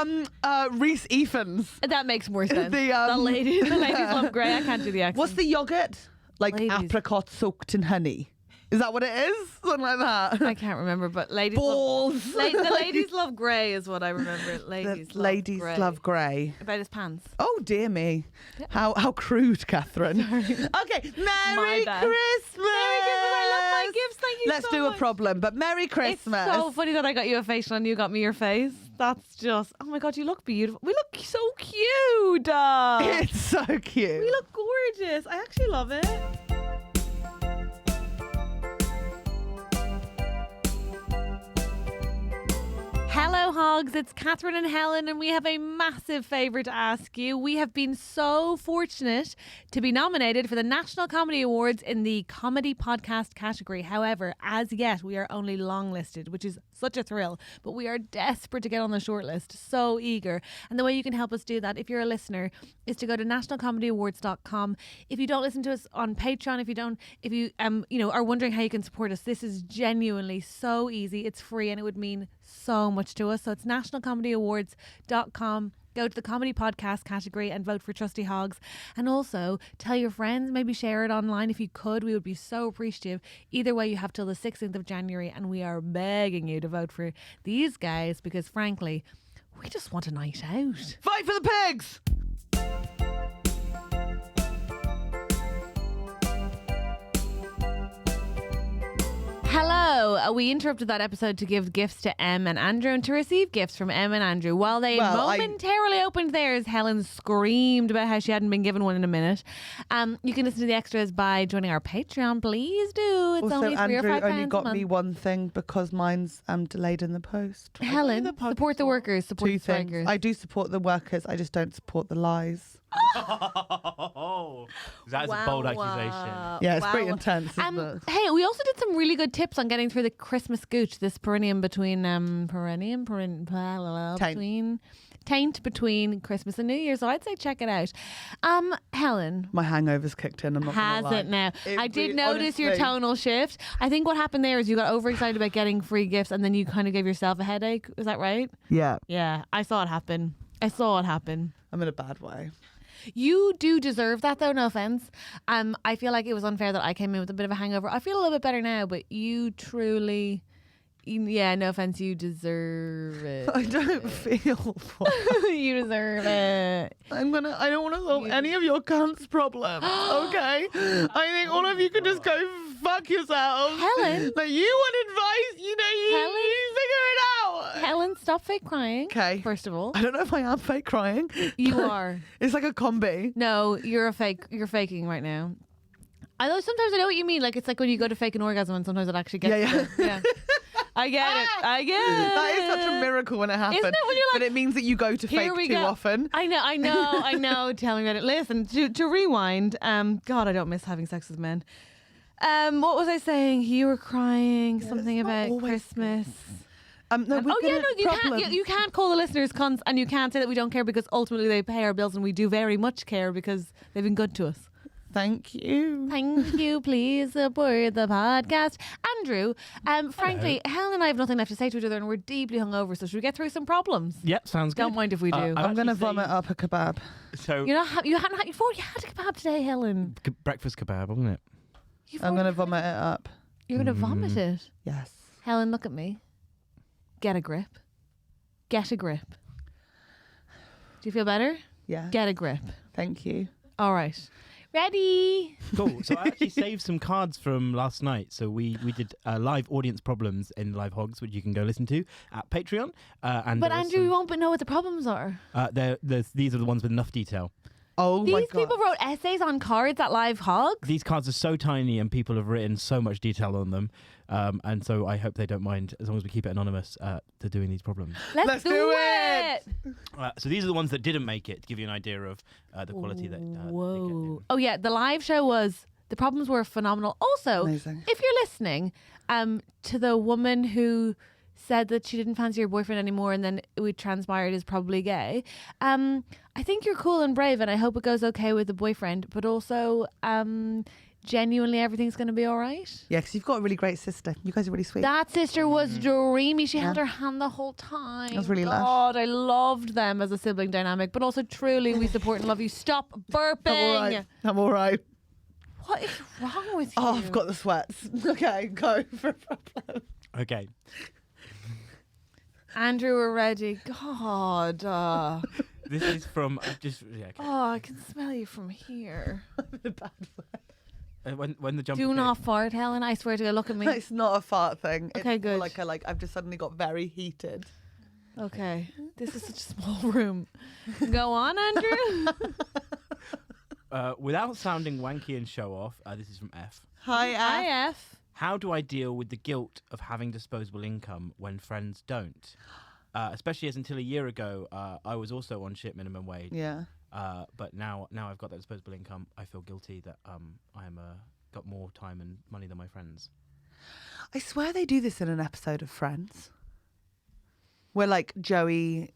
S3: Reese Evans.
S2: That makes more sense.
S3: The,
S2: the ladies love grey. I can't do the accent.
S3: What's the yogurt? Like
S2: Ladies.
S3: apricot soaked in honey. Is that what it is? Something like that.
S2: I can't remember, but ladies
S3: Balls.
S2: love... the ladies love grey is what I remember. Ladies
S3: The ladies
S2: grey.
S3: love grey.
S2: About his pants.
S3: Oh dear me. How crude, Catherine. Okay, Merry
S2: bad.
S3: Christmas.
S2: Merry Christmas. I love my gifts. Thank you
S3: Let's
S2: so
S3: do a
S2: much.
S3: problem, but Merry Christmas.
S2: It's so funny that I got you a facial and you got me your face. That's just, oh my God, you look beautiful. We look so cute.
S3: It's so cute.
S2: We look gorgeous. I actually love it. Hello, Hogs. It's Catherine and Helen, and we have a massive favour to ask you. We have been so fortunate to be nominated for the National Comedy Awards in the Comedy Podcast category. However, as yet, we are only longlisted, which is such a thrill. But we are desperate to get on the shortlist. So eager. And the way you can help us do that, if you're a listener, is to go to nationalcomedyawards.com. If you don't listen to us on Patreon, if you are wondering how you can support us, this is genuinely so easy. It's free and it would mean so much to us. So it's nationalcomedyawards.com. Go to the comedy podcast category and vote for TrustyHogs. And also tell your friends, maybe share it online if you could. We would be so appreciative. Either way, you have till the 16th of January, and we are begging you to vote for these guys because, frankly, we just want a night out.
S3: Fight for the pigs!
S2: Hello. We interrupted that episode to give gifts to Em and Andrew and to receive gifts from Em and Andrew. While they momentarily opened theirs, Helen screamed about how she hadn't been given one in a minute. You can listen to the extras by joining our Patreon. Please do. It's
S3: Also,
S2: only £3 or
S3: Andrew
S2: £5
S3: only
S2: a
S3: got
S2: month.
S3: me one thing because mine's delayed in the post.
S2: Helen, support the workers, support
S3: Two
S2: the
S3: things.
S2: strikers.
S3: I do support the workers. I just don't support the lies.
S1: That's a bold accusation.
S3: Yeah, it's pretty intense, isn't it?
S2: Hey, we also did some really good tips on getting through the Christmas gooch, this taint between Christmas and New Year. So I'd say check it out. Helen.
S3: My hangover's kicked in. I'm not gonna
S2: Has
S3: lie.
S2: it now? I did
S3: really-
S2: notice your
S3: honestly.
S2: tonal shift. I think what happened there is you got overexcited about getting free gifts and then you kind of gave yourself a headache. Is that right?
S3: Yeah,
S2: Yeah, I saw it happen.
S3: I'm in a bad way.
S2: You do deserve that, though. No offense. I feel like it was unfair that I came in with a bit of a hangover. I feel a little bit better now, but you truly, yeah, no offense, you deserve it.
S3: I don't feel.
S2: You deserve it.
S3: I don't want to solve any of your cunts' problems. Okay, I think all of you can just go fuck yourselves.
S2: Helen.
S3: Like, you want advice? You
S2: Helen.
S3: figure it out.
S2: Helen, stop fake crying.
S3: Okay.
S2: First of all,
S3: I don't know if I am fake crying.
S2: you are.
S3: It's like a combi.
S2: No, you're faking right now. Although sometimes I know what you mean. Like it's like when you go to fake an orgasm and sometimes it actually gets there. Yeah. I get it.
S3: That is such a miracle when it happens.
S2: Isn't it when you're like,
S3: but it means that you go to
S2: here
S3: fake
S2: we
S3: too
S2: go.
S3: often.
S2: I know. Tell me about it. Listen, to rewind. God, I don't miss having sex with men. What was I saying? You were crying something
S3: it's not
S2: about
S3: always
S2: Christmas.
S3: You
S2: you can't call the listeners cunts, and you can't say that we don't care because ultimately they pay our bills, and we do very much care because they've been good to us.
S3: Thank you.
S2: Thank you. Please support the podcast. Andrew, frankly, Helen and I have nothing left to say to each other and we're deeply hungover, so should we get through some problems?
S1: Yep, sounds good.
S2: Don't mind if we do.
S3: I'm going to vomit up a kebab.
S1: So
S2: you hadn't had before. You had a kebab today, Helen.
S1: breakfast kebab, wasn't it?
S3: I'm going to vomit it up.
S2: You're going to vomit it.
S3: Yes.
S2: Helen, look at me. Get a grip. Get a grip. Do you feel better?
S3: Yeah.
S2: Get a grip.
S3: Thank you.
S2: All right. Ready?
S1: Cool. So I actually saved some cards from last night. So we did live audience problems in Live Hogs, which you can go listen to at Patreon. And
S2: But Andrew, we won't know what the problems are.
S1: these are the ones with enough detail.
S3: Oh my
S2: These
S3: God.
S2: people wrote essays on cards at Live Hogs.
S1: These cards are so tiny and people have written so much detail on them. And so I hope they don't mind, as long as we keep it anonymous, to doing these problems.
S2: Let's do it.
S1: So these are the ones that didn't make it, to give you an idea of the quality that
S2: Whoa. Oh, yeah. The live show the problems were phenomenal. Also,
S3: Amazing.
S2: if you're listening to the woman who said that she didn't fancy her boyfriend anymore and then it transpired is probably gay, I think you're cool and brave and I hope it goes okay with the boyfriend, but also genuinely everything's going to be all right.
S3: Yeah, because you've got a really great sister. You guys are really sweet.
S2: That sister was dreamy. She held her hand the whole time.
S3: That was really lush.
S2: God, I loved them as a sibling dynamic, but also truly we support and love you. Stop burping.
S3: I'm all right.
S2: What is wrong with you?
S3: Oh, I've got the sweats. Okay, go for a problem.
S1: Okay.
S2: Andrew, we're ready. God.
S1: This is from okay.
S2: Oh, I can smell you from here.
S3: I'm in a bad way.
S1: When the jumper
S2: Do
S1: came-
S2: not fart, Helen. I swear to God, look at me.
S3: It's not a fart thing.
S2: Okay,
S3: It's more
S2: good.
S3: like I've just suddenly got very heated.
S2: Okay, this is such a small room. Go on, Andrew.
S1: Without sounding wanky and show off, this is from F.
S3: Hi,
S2: Hi, F.
S1: How do I deal with the guilt of having disposable income when friends don't? Especially as until a year ago, I was also on shit minimum wage.
S3: Yeah.
S1: But now I've got that disposable income. I feel guilty that I'm got more time and money than my friends.
S3: I swear they do this in an episode of Friends, where like Joey,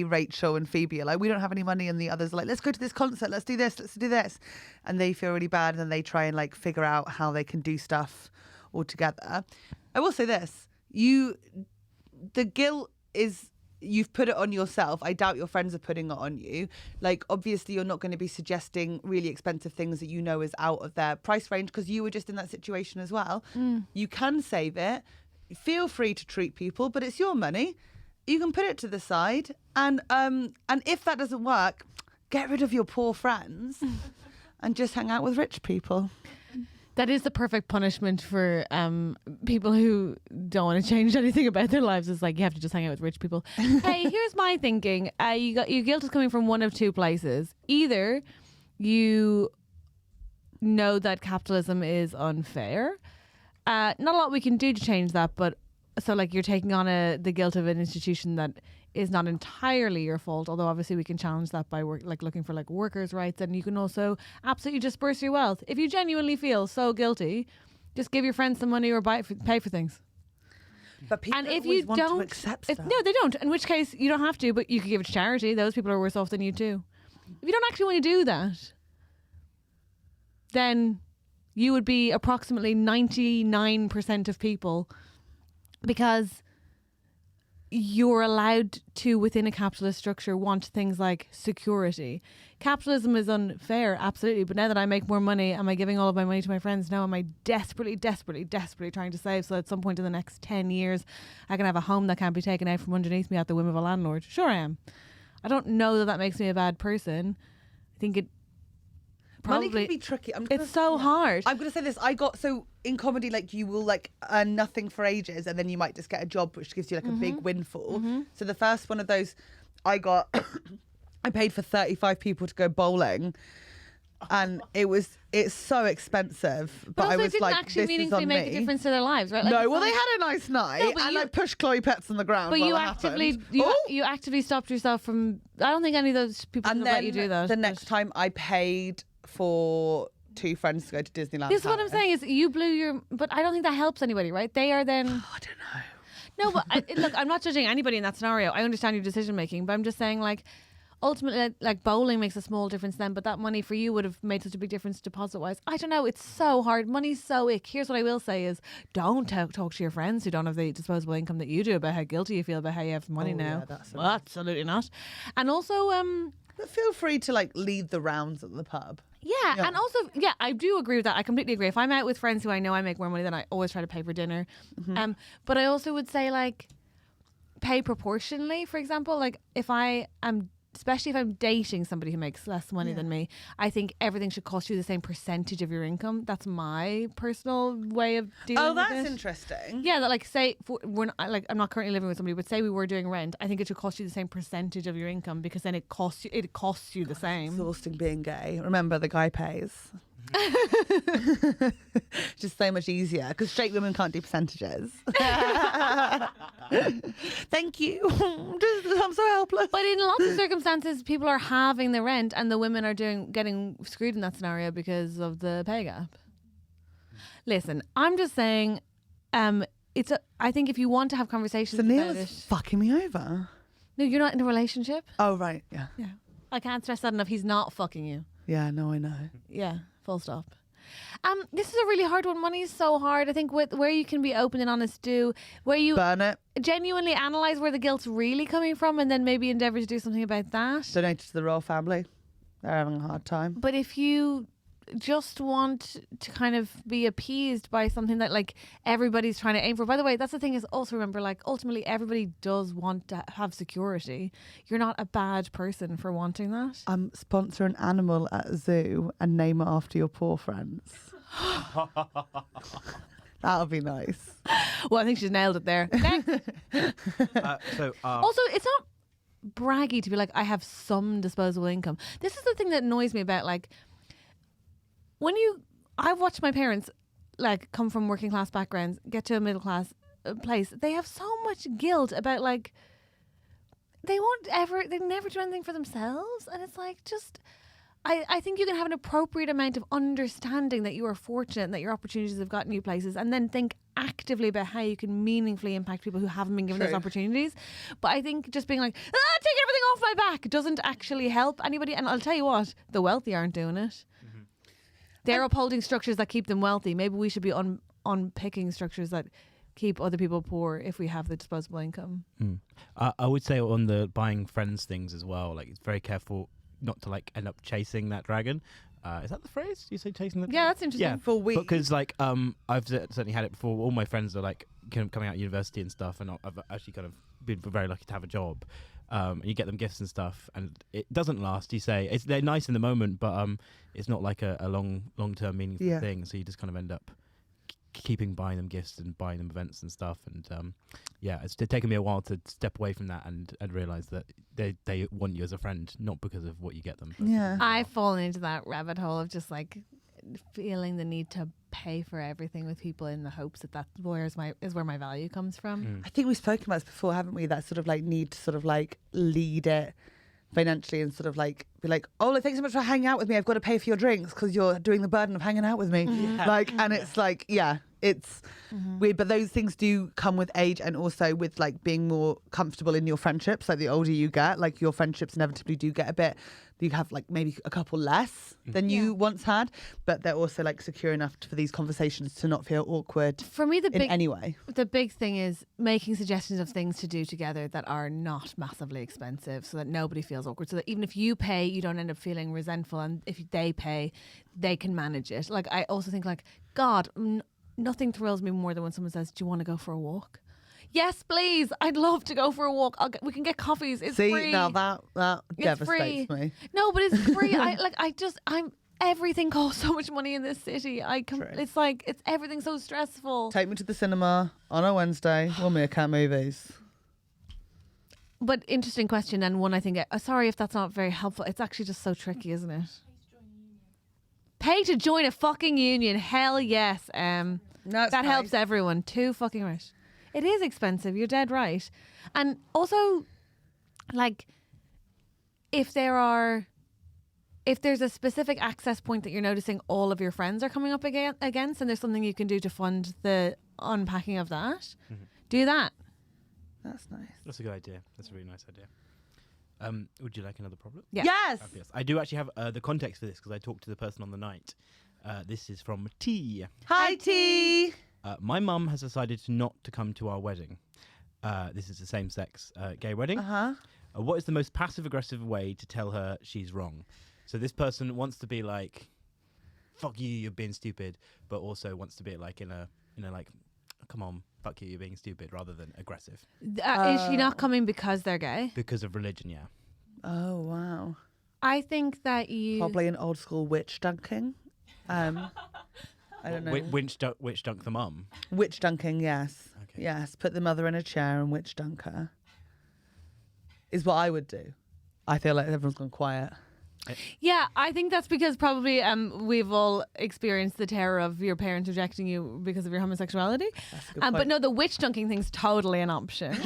S3: Rachel, and Phoebe are like, we don't have any money, and the others are like, let's go to this concert, let's do this, and they feel really bad, and then they try and like figure out how they can do stuff all together. I will say this: the guilt is. You've put it on yourself. I doubt your friends are putting it on you. Like, obviously, you're not going to be suggesting really expensive things that you know is out of their price range because you were just in that situation as well. You can save it. Feel free to treat people, but it's your money. You can put it to the side. And if that doesn't work, get rid of your poor friends and just hang out with rich people.
S2: That is the perfect punishment for people who don't want to change anything about their lives. It's like you have to just hang out with rich people. Hey, here's my thinking. Your guilt is coming from one of two places. Either you know that capitalism is unfair. Not a lot we can do to change that, but so like you're taking on the guilt of an institution that is not entirely your fault, although obviously we can challenge that by looking for like workers' rights, and you can also absolutely disperse your wealth. If you genuinely feel so guilty, just give your friends some money or pay for things.
S3: But people
S2: and if
S3: always
S2: you
S3: want
S2: don't
S3: to accept that.
S2: No, they don't. In which case you don't have to, but you could give it to charity. Those people are worse off than you too. If you don't actually want to do that, then you would be approximately 99% of people, because you're allowed to, within a capitalist structure, want things like security. Capitalism is unfair, absolutely. But now that I make more money, am I giving all of my money to my friends? No. Am I desperately trying to save so at some point in the next 10 years I can have a home that can't be taken out from underneath me at the whim of a landlord? Sure I am. I don't know that makes me a bad person. I think it probably...
S3: Money can be tricky.
S2: It's so hard.
S3: I'm going to say this. So in comedy, like, you will like earn nothing for ages, and then you might just get a job which gives you like a big windfall. So the first one of those I got, I paid for 35 people to go bowling, and it's so expensive. But
S2: also
S3: I
S2: it
S3: was
S2: didn't
S3: like,
S2: actually
S3: this is
S2: meaningfully
S3: on
S2: make
S3: me.
S2: a difference to their lives, right? Like,
S3: No,
S2: it's
S3: well,
S2: not-
S3: they had a nice night,
S2: No, but
S3: and
S2: you-
S3: I pushed Chloe Pets on the ground.
S2: But
S3: while
S2: you
S3: it
S2: actively
S3: happened. Oh!
S2: you actively stopped yourself from... I don't think any of those people
S3: And
S2: would
S3: then
S2: let you do that.
S3: the
S2: but-
S3: next time I paid for 2 friends to go to Disneyland.
S2: This is what I'm
S3: Paris.
S2: saying is you blew your... But I don't think that helps anybody, right? They are then...
S3: I don't know.
S2: No, but look, I'm not judging anybody in that scenario. I understand your decision making, but I'm just saying, like, ultimately, like, bowling makes a small difference then, but that money for you would have made such a big difference deposit wise. I don't know. It's so hard. Money's so ick. Here's what I will say is, don't talk to your friends who don't have the disposable income that you do about how guilty you feel about how you have money
S3: Oh,
S2: now.
S3: yeah, that's
S2: Well, absolutely not. And also,
S3: But feel free to like lead the rounds at the pub.
S2: yeah, and also, yeah, I do agree with that. I completely agree. If I'm out with friends who I know I make more money, then I always try to pay for dinner. But I also would say, like, pay proportionally. For example, like, if I am, especially if I'm dating somebody who makes less money than me, I think everything should cost you the same percentage of your income. That's my personal way of dealing with it.
S3: Oh, that's interesting.
S2: Yeah, that, like, say we're not, like, I'm not currently living with somebody, but say we were doing rent, I think it should cost you the same percentage of your income, because then it costs you the same.
S3: Exhausting being gay. Remember, the guy pays. Just so much easier because straight women can't do percentages. Thank you. I'm so helpless.
S2: But in lots of circumstances, people are halving the rent, and the women are getting screwed in that scenario because of the pay gap. Listen, I'm just saying, I think if you want to have conversations
S3: So Neil
S2: about
S3: is
S2: it,
S3: fucking me over.
S2: no, you're not in a relationship.
S3: Oh, right. Yeah.
S2: Yeah, I can't stress that enough. He's not fucking you.
S3: Yeah, no, I know.
S2: Yeah, full stop. This is a really hard one. Money is so hard. I think where you can be open and honest, where you
S3: Burn it.
S2: genuinely analyse where the guilt's really coming from, and then maybe endeavour to do something about that.
S3: Donate it to the royal family. They're having a hard time.
S2: But if you just want to kind of be appeased by something that, like, everybody's trying to aim for. By the way, that's the thing, is also remember, like, ultimately everybody does want to have security. You're not a bad person for wanting that.
S3: Sponsor an animal at a zoo and name it after your poor friends. That'll be nice.
S2: Well, I think she's nailed it there. Next. Also, it's not braggy to be like, I have some disposable income. This is the thing that annoys me about, like, I've watched my parents, like, come from working class backgrounds, get to a middle class place. They have so much guilt about, like, they never do anything for themselves. And it's like, just, I think you can have an appropriate amount of understanding that you are fortunate and that your opportunities have gotten you places, and then think actively about how you can meaningfully impact people who haven't been given those opportunities. But I think just being like, take everything off my back doesn't actually help anybody. And I'll tell you what, the wealthy aren't doing it. Mm-hmm. They're upholding structures that keep them wealthy. Maybe we should be unpicking structures that keep other people poor if we have the disposable income.
S1: I would say on the buying friends things as well, like, it's very careful not to, like, end up chasing that dragon. Is that the phrase? You say chasing the dragon?
S2: Yeah, that's interesting.
S1: Yeah,
S3: for weeks.
S1: Because, like, I've certainly had it before. All my friends are, like, kind of coming out of university and stuff, and I've actually kind of been very lucky to have a job. And you get them gifts and stuff, and it doesn't last. You say they're nice in the moment, but it's not like a long-term meaningful thing. So you just kind of end up keeping buying them gifts and buying them events and stuff. And it's taken me a while to step away from that and realize that they want you as a friend, not because of what you get them.
S2: I've fallen into that rabbit hole of just, like, feeling the need to pay for everything with people in the hopes that is where my value comes from.
S3: I think we've spoken about this before, haven't we? That sort of, like, need to sort of, like, lead it financially and sort of, like, be like, oh, thanks so much for hanging out with me. I've got to pay for your drinks because you're doing the burden of hanging out with me. Like, and it's like, it's weird, but those things do come with age and also with, like, being more comfortable in your friendships. Like, the older you get, like, your friendships inevitably do get a bit, you have, like, maybe a couple less than you once had, but they're also, like, secure enough for these conversations to not feel awkward
S2: for me.
S3: In any way.
S2: The big thing is making suggestions of things to do together that are not massively expensive, so that nobody feels awkward, so that even if you pay, you don't end up feeling resentful, and if they pay, they can manage it. Like, I also think, like, God, nothing thrills me more than when someone says, do you want to go for a walk? Yes, please. I'd love to go for a walk. We can get coffees. It's free.
S3: See, now that
S2: It's
S3: devastates
S2: free.
S3: me.
S2: No, but it's free. Everything costs so much money in this city. It's like, everything's so stressful.
S3: Take me to the cinema on a Wednesday. We'll meerkat movies.
S2: But interesting question, and one I think, sorry if that's not very helpful. It's actually just so tricky, isn't it? Pay to join a fucking union. Hell yes. That helps everyone. Too fucking right. It is expensive. You're dead right. And also, like, if there's a specific access point that you're noticing all of your friends are coming up against, and there's something you can do to fund the unpacking of that, do that.
S3: That's nice.
S1: That's a good idea. That's a really nice idea. Would you like another problem?
S2: Yeah.
S3: Yes.
S1: Yes. I do actually have the context for this because I talked to the person on the night. This is from T.
S3: Hi, T.
S1: My mum has decided not to come to our wedding. This is a same-sex gay wedding. What is the most passive-aggressive way to tell her she's wrong? So this person wants to be like, fuck you, you're being stupid, but also wants to be like in a like, come on, fuck you, you're being stupid, rather than aggressive.
S2: Is she not coming because they're gay?
S1: Because of religion, yeah.
S3: Oh, wow.
S2: I think that
S3: Probably an old school witch dunking. I don't know.
S1: Witch dunk the mum?
S3: Witch dunking, yes.
S1: Okay.
S3: Yes, put the mother in a chair and witch dunk her. Is what I would do. I feel like everyone's gone quiet.
S2: Yeah, I think that's because probably we've all experienced the terror of your parents rejecting you because of your homosexuality.
S3: That's a good point.
S2: But no, the witch dunking thing's totally an option.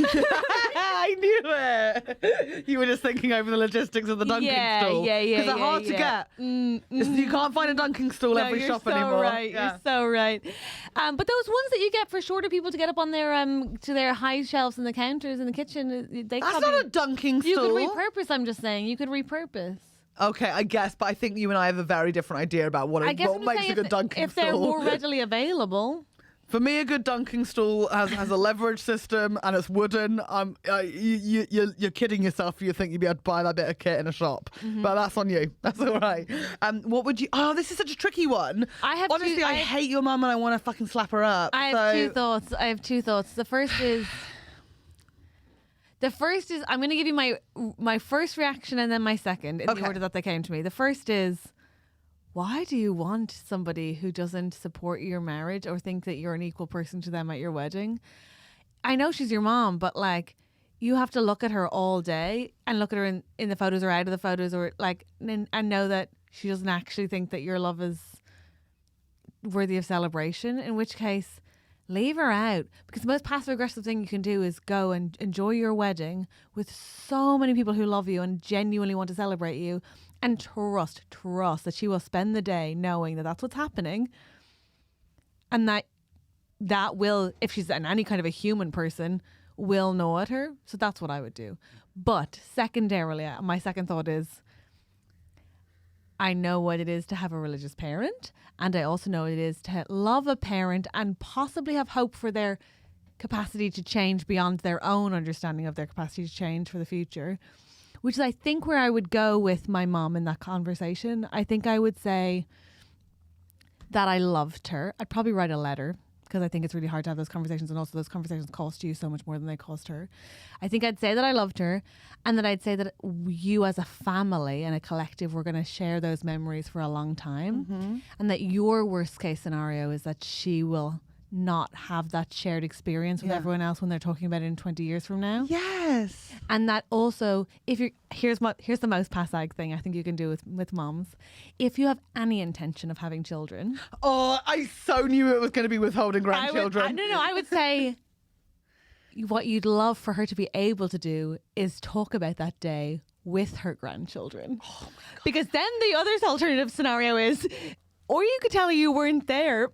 S3: I knew it. You were just thinking over the logistics of the dunking stool.
S2: Yeah.
S3: Because they're hard to get. You can't find a dunking stool every shop anymore.
S2: Right. Yeah. You're so right. But those ones that you get for shorter people to get up on their to their high shelves and the counters in the kitchen,
S3: that's not a dunking stool.
S2: You could repurpose. I'm just saying, you could repurpose.
S3: Okay, I guess, but I think you and I have a very different idea about what makes a good dunking stool.
S2: If they're more readily available.
S3: For me, a good dunking stool has a leverage system and it's wooden. You're kidding yourself if you think you'd be able to buy that bit of kit in a shop. But that's on you. That's all right. What would you... Oh, this is such a tricky one. Honestly, I hate your mum and I want to fucking slap her up.
S2: I have two thoughts. The first is I'm going to give you my first reaction and then my second in the order that they came to me. The first is, why do you want somebody who doesn't support your marriage or think that you're an equal person to them at your wedding? I know she's your mom, but like, you have to look at her all day and look at her in the photos or out of the photos, or like, and know that she doesn't actually think that your love is worthy of celebration, in which case leave her out. Because the most passive aggressive thing you can do is go and enjoy your wedding with so many people who love you and genuinely want to celebrate you, and trust that she will spend the day knowing that that's what's happening, and that will, if she's any kind of a human person, will gnaw at her. So that's what I would do. But secondarily, my second thought is, I know what it is to have a religious parent, and I also know what it is to love a parent and possibly have hope for their capacity to change beyond their own understanding of their capacity to change for the future, which is, I think, where I would go with my mom in that conversation. I think I would say that I loved her. I'd probably write a letter, because I think it's really hard to have those conversations, and also those conversations cost you so much more than they cost her. I think I'd say that I loved her, and that I'd say that you as a family and a collective were going to share those memories for a long time, and that your worst case scenario is that she will not have that shared experience with everyone else when they're talking about it in 20 years from now.
S3: Yes.
S2: And that also, if you're, here's the most passag thing I think you can do with moms. If you have any intention of having children.
S3: Oh, I so knew it was going to be withholding grandchildren.
S2: I would say what you'd love for her to be able to do is talk about that day with her grandchildren. Oh my God. Because then the other alternative scenario is, or you could tell her you weren't there.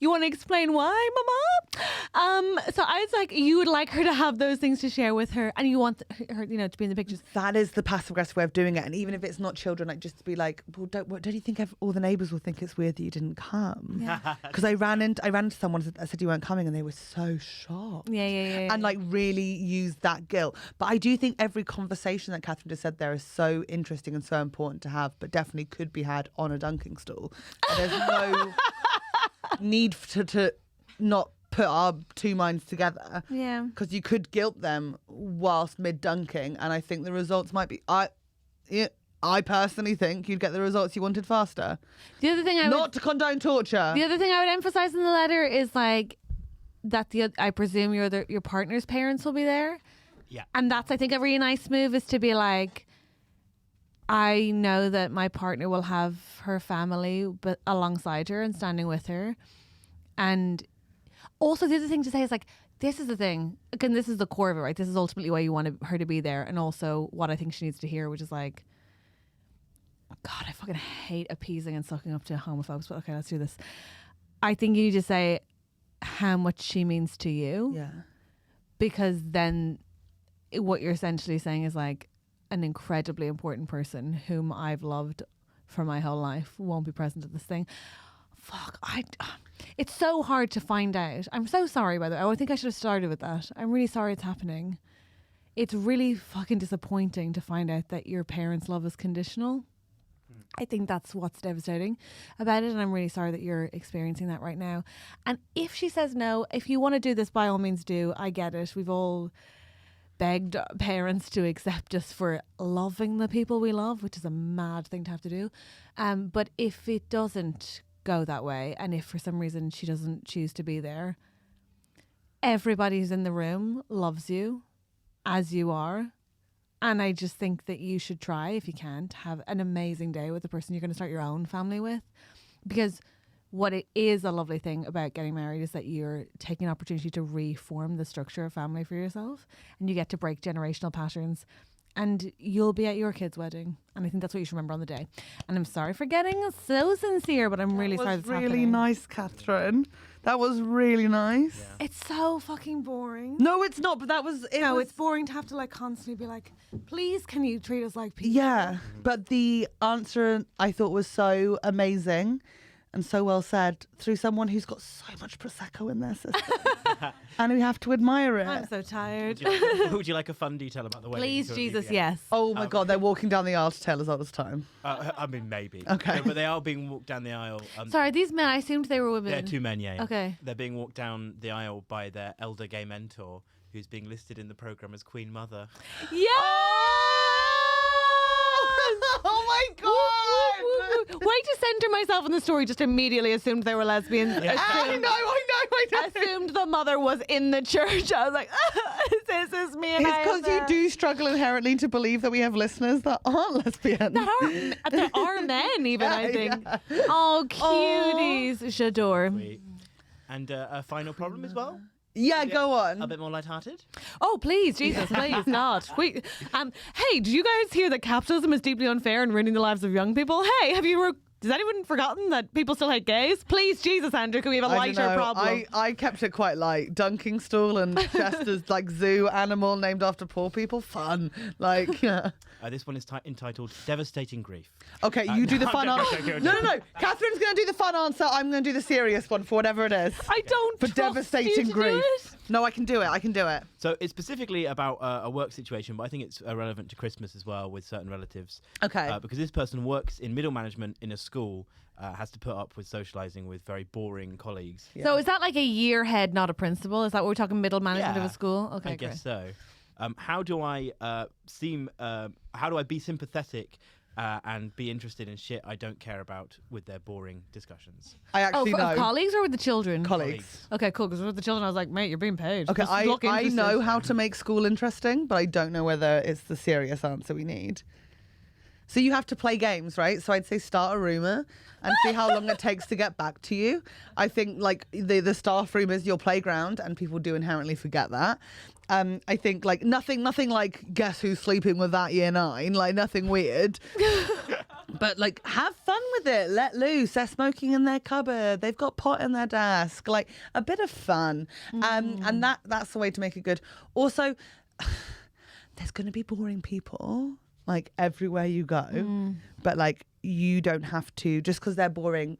S2: You want to explain why, Mama? So I was like, you would like her to have those things to share with her, and you want her, to be in the pictures.
S3: That is the passive aggressive way of doing it. And even if it's not children, like, just to be like, well, don't you think all the neighbours will think it's weird that you didn't come? Because I ran into someone, I said you weren't coming, and they were so shocked.
S2: Yeah.
S3: And like really used that guilt. But I do think every conversation that Catherine just said there is so interesting and so important to have, but definitely could be had on a dunking stool. There's no need to not put our two minds together.
S2: Yeah.
S3: Because you could guilt them whilst mid-dunking, and I think the results might be... I personally think you'd get the results you wanted faster.
S2: The other thing
S3: Not to condone torture.
S2: The other thing I would emphasize in the letter is like that I presume your partner's parents will be there.
S1: Yeah.
S2: And that's, I think, a really nice move, is to be like, I know that my partner will have her family but alongside her and standing with her. And also the other thing to say is like, this is the thing. Again, this is the core of it, right? This is ultimately why you want her to be there, and also what I think she needs to hear, which is like, God, I fucking hate appeasing and sucking up to homophobes, but okay, let's do this. I think you need to say how much she means to you.
S3: Yeah.
S2: Because then what you're essentially saying is like, an incredibly important person whom I've loved for my whole life won't be present at this thing. Fuck, it's so hard to find out. I'm so sorry, by the way. I think I should have started with that. I'm really sorry it's happening. It's really fucking disappointing to find out that your parents' love is conditional. I think that's what's devastating about it, and I'm really sorry that you're experiencing that right now. And if she says no, if you want to do this, by all means do. I get it. We've all begged parents to accept us for loving the people we love, which is a mad thing to have to do. But if it doesn't go that way, and if for some reason she doesn't choose to be there, everybody who's in the room loves you as you are. And I just think that you should try, if you can, to have an amazing day with the person you're going to start your own family with. Because what it is a lovely thing about getting married is that you're taking an opportunity to reform the structure of family for yourself, and you get to break generational patterns, and you'll be at your kid's wedding. And I think that's what you should remember on the day. And I'm sorry for getting so sincere, but I'm really sorry that's
S3: really
S2: happening.
S3: nice, Catherine. That was really nice.
S1: Yeah.
S2: It's so fucking boring.
S3: No, it's not, but that was...
S2: It's boring to have to like constantly be like, please can you treat us like people?
S3: Yeah, but the answer I thought was so amazing and so well said through someone who's got so much Prosecco in their system. And we have to admire it.
S2: I'm so tired.
S1: Would you like a fun detail about the wedding?
S2: Please,
S1: to
S2: Jesus,
S1: alleviate?
S2: yes.
S3: Oh my God, they're walking down the aisle to tell us all this time.
S1: I mean, maybe.
S3: Okay.
S1: No, but they are being walked down the aisle.
S2: Sorry, these men, I assumed they were women.
S1: They're two men, yeah.
S2: Okay.
S1: They're being walked down the aisle by their elder gay mentor, who's being listed in the programme as Queen Mother.
S2: Yes!
S3: Oh my god!
S2: Way to center myself in the story. Just immediately assumed they were lesbians.
S1: Yeah.
S3: I know.
S2: Assumed the mother was in the church. I was like, this is me. And
S3: It's because you do struggle inherently to believe that we have listeners that aren't lesbians.
S2: There are men, even, I think.
S3: Yeah.
S2: Oh, cuties. J'adore.
S1: Sweet. And a final problem as well?
S3: Yeah, go on.
S1: A bit more lighthearted?
S2: Oh, please, Jesus, please, God. Hey, did you guys hear that capitalism is deeply unfair and ruining the lives of young people? Hey, has anyone forgotten that people still hate gays? Please, Jesus, Andrew, can we have a
S3: I don't
S2: lighter
S3: know.
S2: problem?
S3: I kept it quite light. Dunking stool and Chester's like zoo animal named after poor people. Fun. Like, yeah.
S1: This one is entitled Devastating Grief.
S3: Okay, you do the fun answer.
S1: okay.
S3: No. Catherine's going to do the fun answer. I'm going to do the serious one for whatever it is.
S2: I don't
S3: For
S2: trust
S3: devastating
S2: you to do
S3: grief.
S2: it.
S3: No, I can do it.
S1: So it's specifically about a work situation, but I think it's relevant to Christmas as well with certain relatives.
S3: Okay.
S1: Because this person works in middle management in a school, has to put up with socialising with very boring colleagues.
S3: Yeah.
S2: So is that like a year head, not a principal? Is that what we're talking, middle management of
S1: Yeah,
S2: a school? Okay,
S1: I
S2: great.
S1: guess so. How do I how do I be sympathetic and be interested in shit I don't care about with their boring discussions?
S3: I actually
S2: of
S3: know.
S2: colleagues or with the children?
S3: Colleagues.
S2: Okay, cool. Because with the children, I was like, mate, you're being paid.
S3: Okay,
S2: Just
S3: I
S2: look interested.
S3: know how to make school interesting, but I don't know whether it's the serious answer we need. So you have to play games, right? So I'd say start a rumour and see how long it takes to get back to you. I think like the staff room is your playground, and people do inherently forget that. I think like nothing like guess who's sleeping with that year 9, like nothing weird. But like have fun with it, let loose. They're smoking in their cupboard, they've got pot in their desk, like a bit of fun. And that's the way to make it good. Also, there's going to be boring people like everywhere you go, but like you don't have to, just because they're boring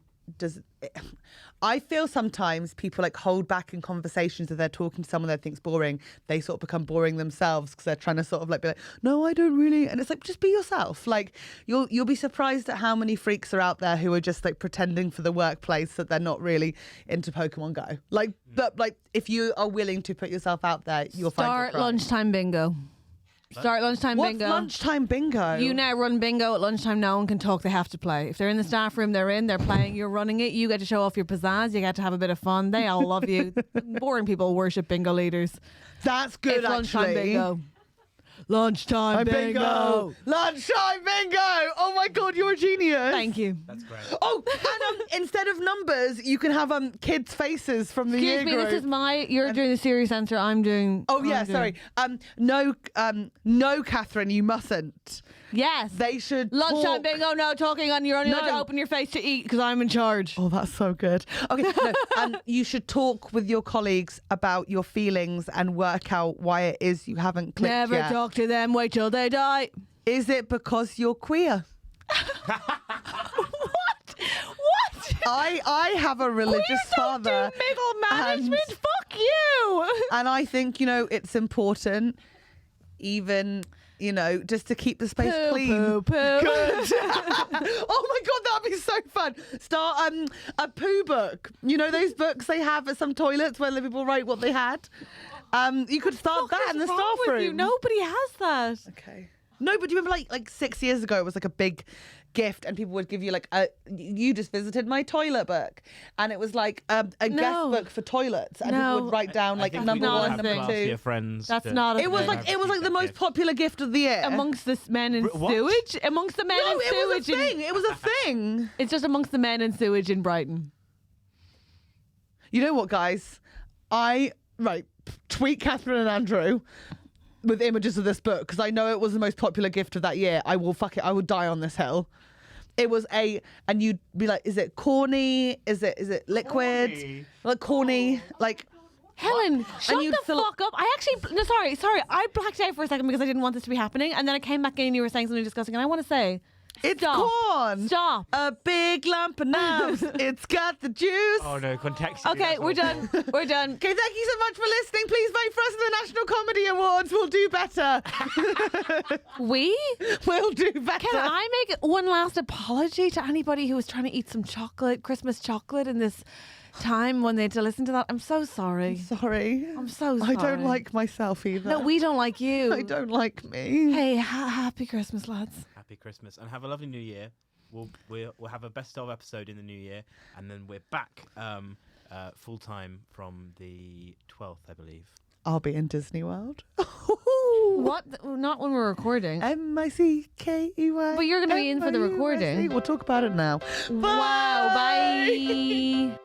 S3: I feel sometimes people like hold back in conversations if they're talking to someone that thinks boring. They sort of become boring themselves because they're trying to sort of like be like, no, I don't really. And it's like, just be yourself. Like you'll be surprised at how many freaks are out there who are just like pretending for the workplace that they're not really into Pokemon Go. Like, but like if you are willing to put yourself out there, you'll find your
S2: Start
S3: tribe.
S2: lunchtime bingo. Start lunchtime
S3: What's
S2: bingo.
S3: lunchtime bingo?
S2: You now run bingo at lunchtime. No one can talk. They have to play. If they're in the staff room, they're playing. You're running it. You get to show off your pizzazz. You get to have a bit of fun. They all love you. Boring people worship bingo leaders.
S3: That's good,
S2: It's lunchtime
S3: actually.
S2: bingo. Lunchtime bingo.
S3: Lunchtime bingo. Oh my God, you're a genius.
S2: Thank you.
S1: That's great.
S3: Oh, and instead of numbers, you can have kids' faces from the year
S2: Excuse me.
S3: group.
S2: This is you're doing the serious answer. I'm doing.
S3: Oh yeah,
S2: I'm
S3: sorry.
S2: doing-
S3: No, Catherine, you mustn't.
S2: Yes.
S3: They should
S2: Lunchtime
S3: talk.
S2: bingo. No talking. On you're only allowed to
S3: No.
S2: open your face to eat because I'm in charge.
S3: Oh, that's so good. Okay, no, you should talk with your colleagues about your feelings and work out why it is you haven't clicked
S2: Never
S3: yet.
S2: talk to them. Wait till they die.
S3: Is it because you're queer?
S2: What?
S3: I have a religious
S2: Queers don't
S3: father.
S2: do middle management.
S3: and-
S2: Fuck you.
S3: And I think, it's important, even, just to keep the space
S2: Poo,
S3: clean.
S2: poo, poo.
S3: Good. Oh my God, that'd be so fun. Start a poo book. You know those books they have at some toilets where the people write what they had? You could start that in the
S2: What's
S3: staff
S2: wrong with you?
S3: room.
S2: Nobody has that.
S3: Okay. No, but do you remember like 6 years ago, it was like a big gift and people would give you like you just visited my toilet book, and it was like a guest book for toilets, and people would write down like
S1: I think
S3: number
S1: we all
S3: one,
S1: have
S3: number
S1: classier
S3: two.
S1: friends.
S2: That's
S1: that-
S2: not a
S3: It was
S2: thing.
S3: like the most popular gift of the year.
S2: Amongst the men in
S1: What?
S2: sewage? Amongst the men
S3: No,
S2: in
S3: it was a
S2: sewage.
S3: thing. It was a thing.
S2: It's just amongst the men in sewage in Brighton.
S3: You know what, guys? Tweet Catherine and Andrew with images of this book because I know it was the most popular gift of that year. I will die on this hill. It was and you'd be like, is it corny? Is it liquid?
S1: Corny?
S3: Like corny, like.
S2: Helen, shut
S3: you'd
S2: the
S3: fill-
S2: fuck up. I actually, no, sorry. I blacked out for a second because I didn't want this to be happening. And then I came back in and you were saying something disgusting. And I want to say,
S3: It's
S2: stop.
S3: corn.
S2: Stop.
S3: A big lump of nuts. It's got the juice.
S1: Oh no, contextually.
S2: Okay,
S1: that's
S2: we're
S1: awful.
S2: done. We're done.
S3: Okay, thank you so much for listening. Please vote for us in the National Comedy Awards. We'll do better. We'll do better.
S2: Can I make one last apology to anybody who was trying to eat some chocolate, Christmas chocolate, in this time when they had to listen to that? I'm so sorry.
S3: Sorry.
S2: I'm so sorry.
S3: I don't like myself either.
S2: No, we don't like you.
S3: I don't like me.
S2: Hey, happy Christmas, lads.
S1: Happy Christmas and have a lovely New Year. We'll have a best of episode in the New Year, and then we're back full time from the 12th, I believe.
S3: I'll be in Disney World.
S2: What? Not when we're recording.
S3: MICKEY.
S2: But you're going to be in for the recording.
S3: We'll talk about it now.
S2: Wow, bye.